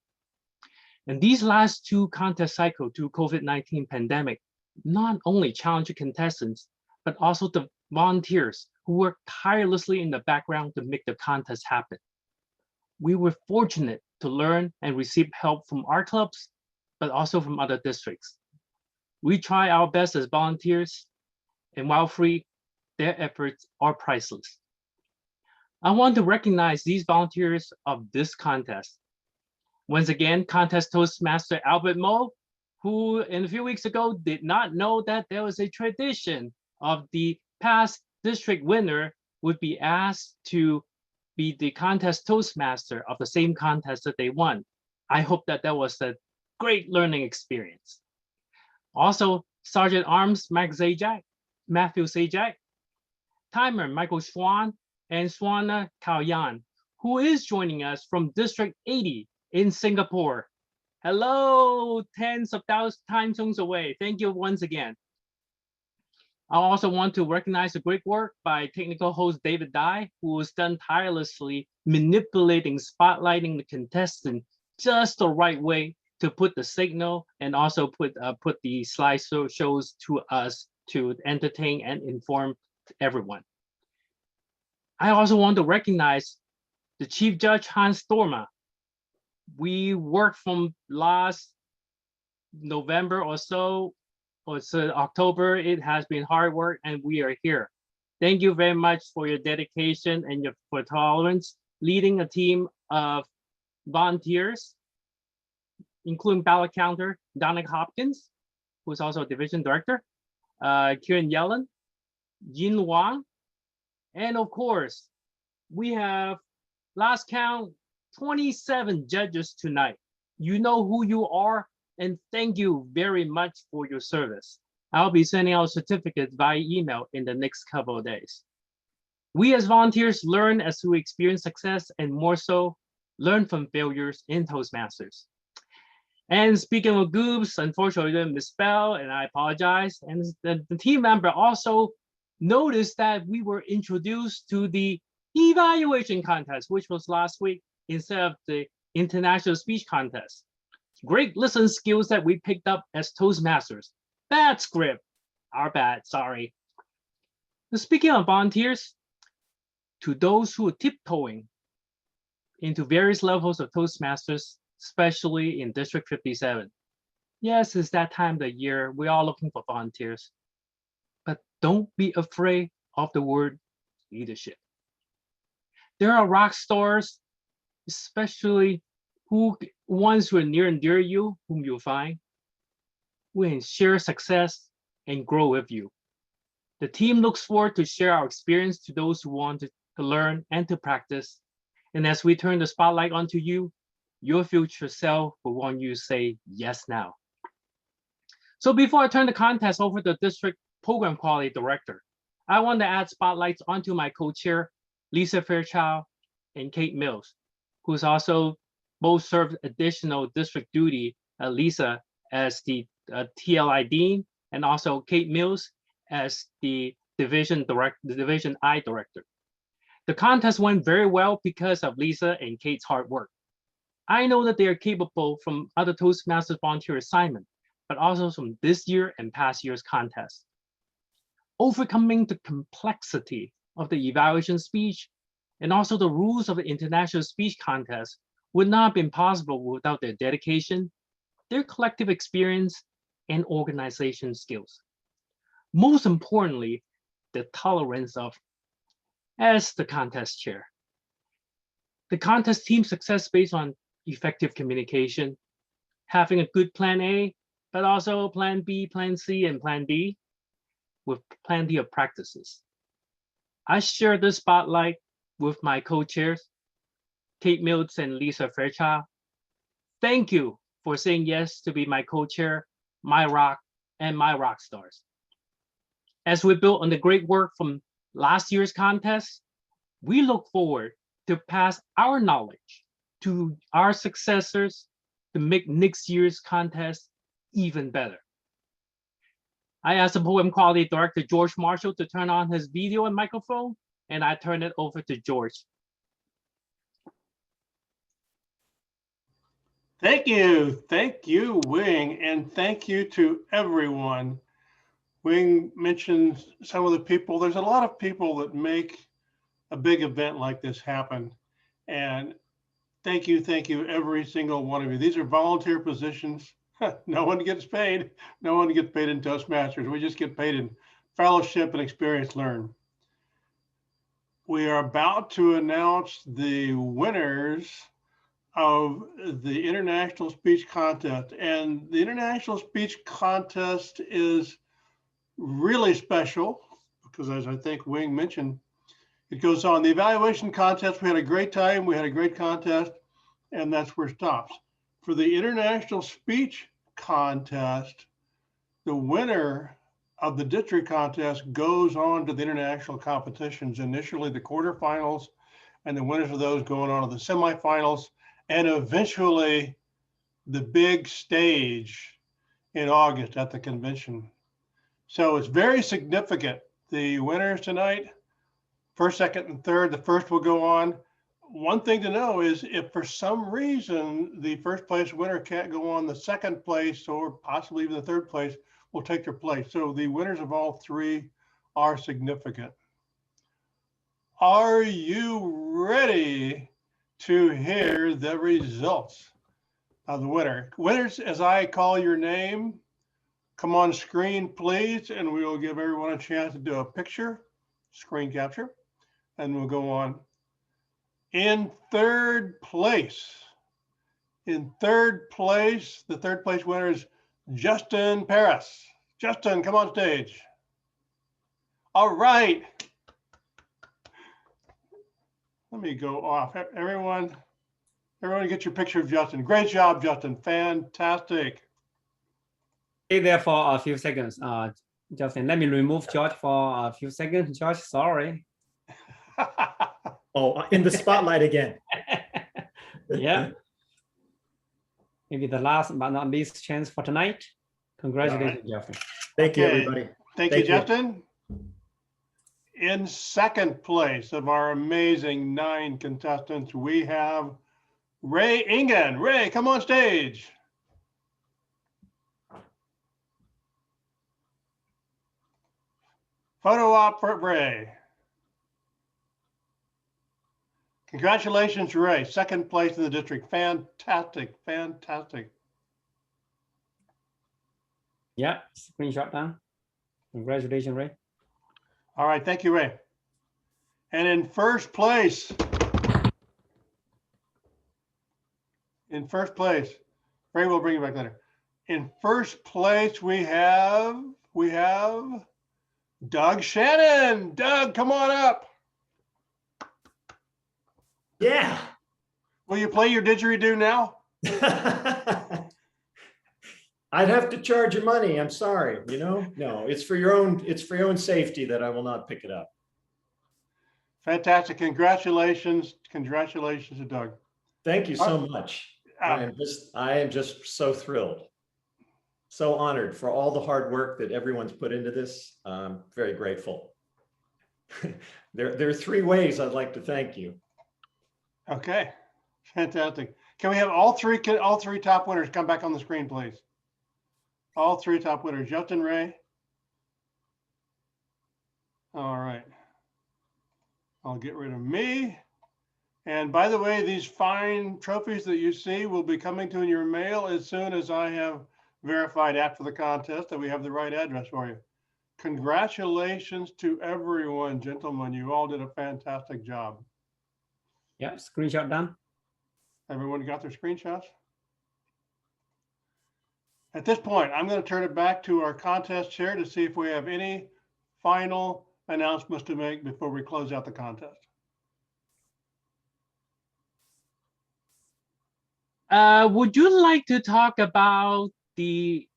And these last 2 contest cycles through COVID-19 pandemic not only challenge the contestants, but also the volunteers who work tirelessly in the background to make the contest happen. We were fortunate to learn and receive help from our clubs, but also from other districts. We try our best as volunteers, and while free, their efforts are priceless. I want to recognize these volunteers of this contest. Once again, Contest Toastmaster Albert Mo, who in a few weeks ago did not know that there was a tradition of the past district winner would be asked to be the contest Toastmaster of the same contest that they won. I hope that that was a great learning experience. Also, Sergeant Arms Matthew Sajak, Timer Michael Swan, and Swana Kaoyan, who is joining us from District 80 in Singapore. Hello, tens of thousands time zones away. Thank you once again. I also want to recognize the great work by technical host David Dye, who has done tirelessly manipulating, spotlighting the contestant just the right way to put the signal and also put the slide shows to us to entertain and inform everyone. I also want to recognize the Chief Judge Hans Storma. We worked from last November or so October. It has been hard work and we are here. Thank you very much for your dedication and for tolerance, leading a team of volunteers, including ballot counter Donna Hopkins, who's also a division director, Kieran Yellen, Yin Wang, and of course, we have last count 27 judges tonight. You know who you are, and thank you very much for your service. I'll be sending out certificates via email in the next couple of days. We as volunteers learn as we experience success, and more so, learn from failures in Toastmasters. And speaking of goobs, unfortunately, I didn't misspell, and I apologize. And the team member also noticed that we were introduced to the evaluation contest, which was last week instead of the international speech contest. Great listening skills that we picked up as Toastmasters. Bad script, our bad, sorry. Now, speaking of volunteers, to those who are tiptoeing into various levels of Toastmasters, especially in District 57. Yes, it's that time of the year. We're all looking for volunteers. But don't be afraid of the word leadership. There are rock stars, especially ones who are near and dear to you, whom you'll find, who can share success and grow with you. The team looks forward to share our experience to those who want to learn and to practice. And as we turn the spotlight onto you, your future self will want you to say yes now. So before I turn the contest over to the District Program Quality Director, I want to add spotlights onto my co-chair, Lisa Fairchild and Kate Mills, who's also both served additional district duty, Lisa as the TLI Dean, and also Kate Mills as the Division I Director. The contest went very well because of Lisa and Kate's hard work. I know that they are capable from other Toastmasters volunteer assignment, but also from this year and past year's contests. Overcoming the complexity of the evaluation speech and also the rules of the international speech contest would not have been possible without their dedication, their collective experience, and organization skills. Most importantly, the tolerance of, as the contest chair. The contest team's success based on effective communication, having a good plan A, but also plan B, plan C, and plan D with plenty of practices. I share this spotlight with my co-chairs, Kate Mills and Lisa Fairchild. Thank you for saying yes to be my co-chair, my rock, and my rock stars. As we build on the great work from last year's contest, we look forward to pass our knowledge to our successors to make next year's contest even better. I asked the Program Quality Director, George Marshall, to turn on his video and microphone, and I turn it over to George. Thank you, Wing, and thank you to everyone. Wing mentioned some of the people. There's a lot of people that make a big event like this happen, and thank you, every single one of you. These are volunteer positions. No one gets paid. No one gets paid in Toastmasters. We just get paid in fellowship and experience learned. We are about to announce the winners of the International Speech Contest. And the International Speech Contest is really special because, as I think Wing mentioned, it goes on. The evaluation contest, we had a great time. We had a great contest, and that's where it stops. For the International Speech Contest, the winner of the district contest goes on to the international competitions, initially the quarterfinals, and the winners of those going on to the semifinals, and eventually the big stage in August at the convention. So it's very significant. The winners tonight, first, second, and third, the first will go on one thing to know is if for some reason the first place winner can't go on, the second place or possibly even the third place will take their place. So the winners of all three are significant. Are you ready to hear the results of the winner? Winners, as I call your name, come on screen, please, and we will give everyone a chance to do a picture, screen capture, and we'll go on. In third place, the third place winner is Justin Paris. Justin, come on stage. All right. Let me go off. Everyone get your picture of Justin. Great job, Justin. Fantastic. Stay there for a few seconds, Justin. Let me remove George for a few seconds. George, sorry. Oh, in the spotlight again. Yeah. Maybe the last but not least chance for tonight. Congratulations, Justin. Thank you, Okay. everybody. Thank you, Justin. In second place of our amazing 9 contestants, we have Ray Ingen. Ray, come on stage. Photo op for Ray. Congratulations, Ray. Second place in the district. Fantastic, fantastic. Yeah, screenshot done. Congratulations, Ray. All right, thank you, Ray. And in first place, Ray will bring you back later. In first place, we have Doug Shannon. Doug, come on up. Yeah. Will you play your didgeridoo now? I'd have to charge you money. I'm sorry. You know, no, it's for your own safety that I will not pick it up. Fantastic. Congratulations. Congratulations to Doug. Thank you so much. I am just so thrilled. So honored for all the hard work that everyone's put into this. I'm very grateful. There are 3 ways I'd like to thank you. Okay, fantastic. Can we have all three top winners come back on the screen, please? All 3 top winners, Justin, Ray. All right. I'll get rid of me. And by the way, these fine trophies that you see will be coming to your mail as soon as I have verified after the contest that we have the right address for you. Congratulations to everyone, gentlemen. You all did a fantastic job. Yeah, screenshot done. Everyone got their screenshots? At this point, I'm going to turn it back to our contest chair to see if we have any final announcements to make before we close out the contest. Would you like to talk about the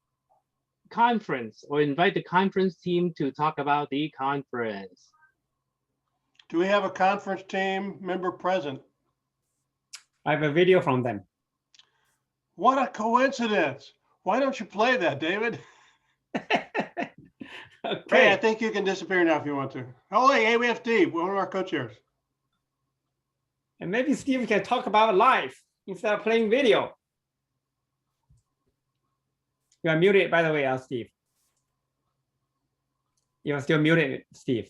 conference or invite the conference team to talk about the conference? Do we have a conference team member present? I have a video from them. What a coincidence. Why don't you play that, David? Okay. Hey, I think you can disappear now if you want to. Oh, hey, we have Steve, one of our co-chairs. And maybe Steve can talk about live instead of playing video. You are muted, by the way, Steve. You are still muted, Steve.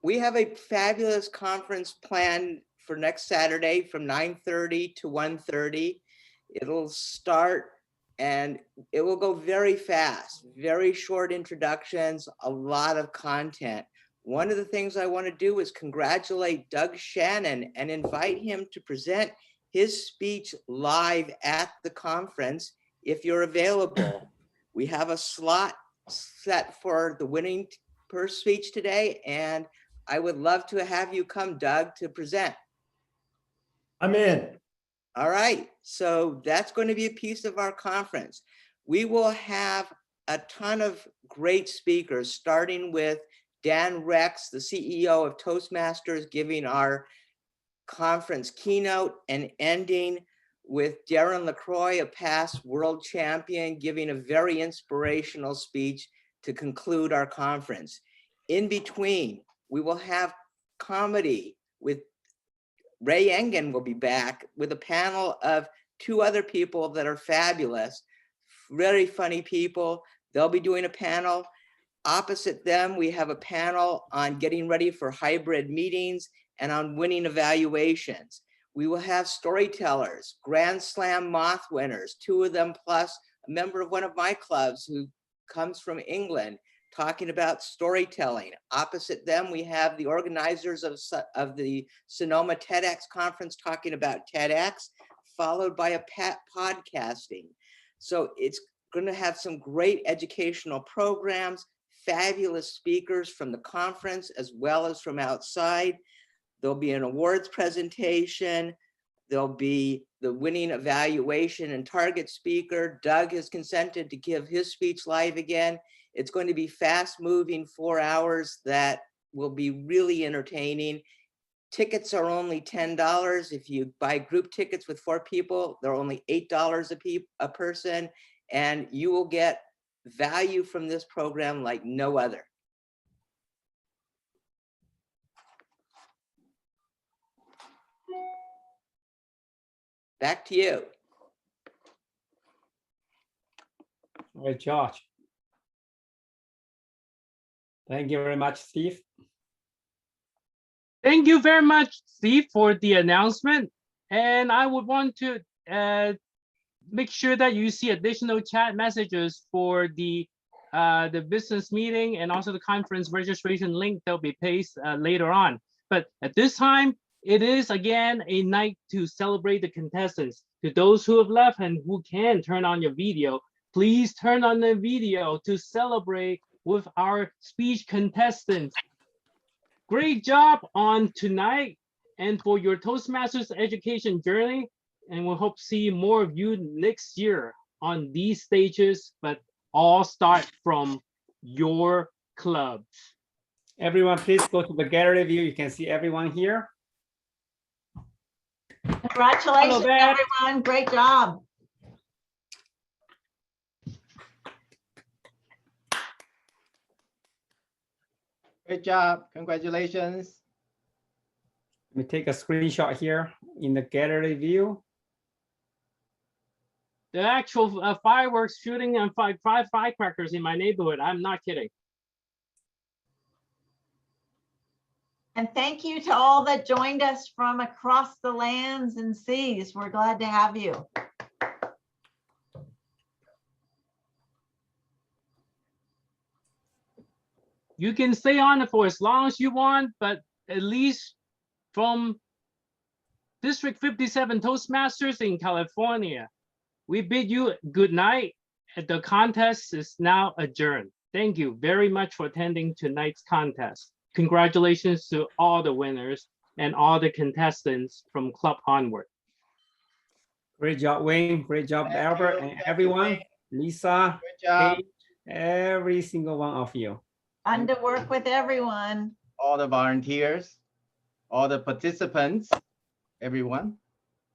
We have a fabulous conference planned for next Saturday from 9:30 to 1:30. It'll start and it will go very fast, very short introductions, a lot of content. One of the things I want to do is congratulate Doug Shannon and invite him to present his speech live at the conference if you're available. We have a slot set for the winning first speech today, and I would love to have you come, Doug, to present. I'm in. All right, so that's going to be a piece of our conference. We will have a ton of great speakers, starting with Dan Rex, the CEO of Toastmasters, giving our conference keynote, and ending with Darren LaCroix, a past world champion, giving a very inspirational speech to conclude our conference. In between, we will have comedy with Ray Engen will be back with a panel of 2 other people that are fabulous, very funny people. They'll be doing a panel. Opposite them, we have a panel on getting ready for hybrid meetings and on winning evaluations. We will have storytellers, Grand Slam Moth winners, 2 of them plus a member of one of my clubs who comes from England, talking about storytelling. Opposite them, we have the organizers of the Sonoma TEDx conference talking about TEDx, followed by a podcasting. So it's going to have some great educational programs, fabulous speakers from the conference as well as from outside. There'll be an awards presentation. There'll be the winning evaluation and target speaker. Doug has consented to give his speech live again. It's going to be fast moving 4 hours that will be really entertaining. Tickets are only $10. If you buy group tickets with 4 people, they're only $8 a person, and you will get value from this program like no other. Back to you. All right, George. Thank you very much, Steve. Thank you very much, Steve, for the announcement. And I would want to make sure that you see additional chat messages for the business meeting and also the conference registration link that will be pasted later on. But at this time, it is again a night to celebrate the contestants. To those who have left and who can turn on your video, please turn on the video to celebrate with our speech contestants. Great job on tonight and for your Toastmasters education journey. And we hope to see more of you next year on these stages, but all start from your clubs. Everyone, please go to the gallery view. You can see everyone here. Congratulations, everyone. Great job. Great job. Congratulations. Let me take a screenshot here in the gallery view. The actual fireworks shooting and firecrackers in my neighborhood. I'm not kidding. And thank you to all that joined us from across the lands and seas. We're glad to have you. You can stay on it for as long as you want, but at least from District 57 Toastmasters in California, we bid you good night. The contest is now adjourned. Thank you very much for attending tonight's contest. Congratulations to all the winners and all the contestants from Club Onward. Great job, Wayne. Great job, Albert, and everyone. Lisa, Kate, every single one of you. Fun to work with everyone. All the volunteers, all the participants, everyone.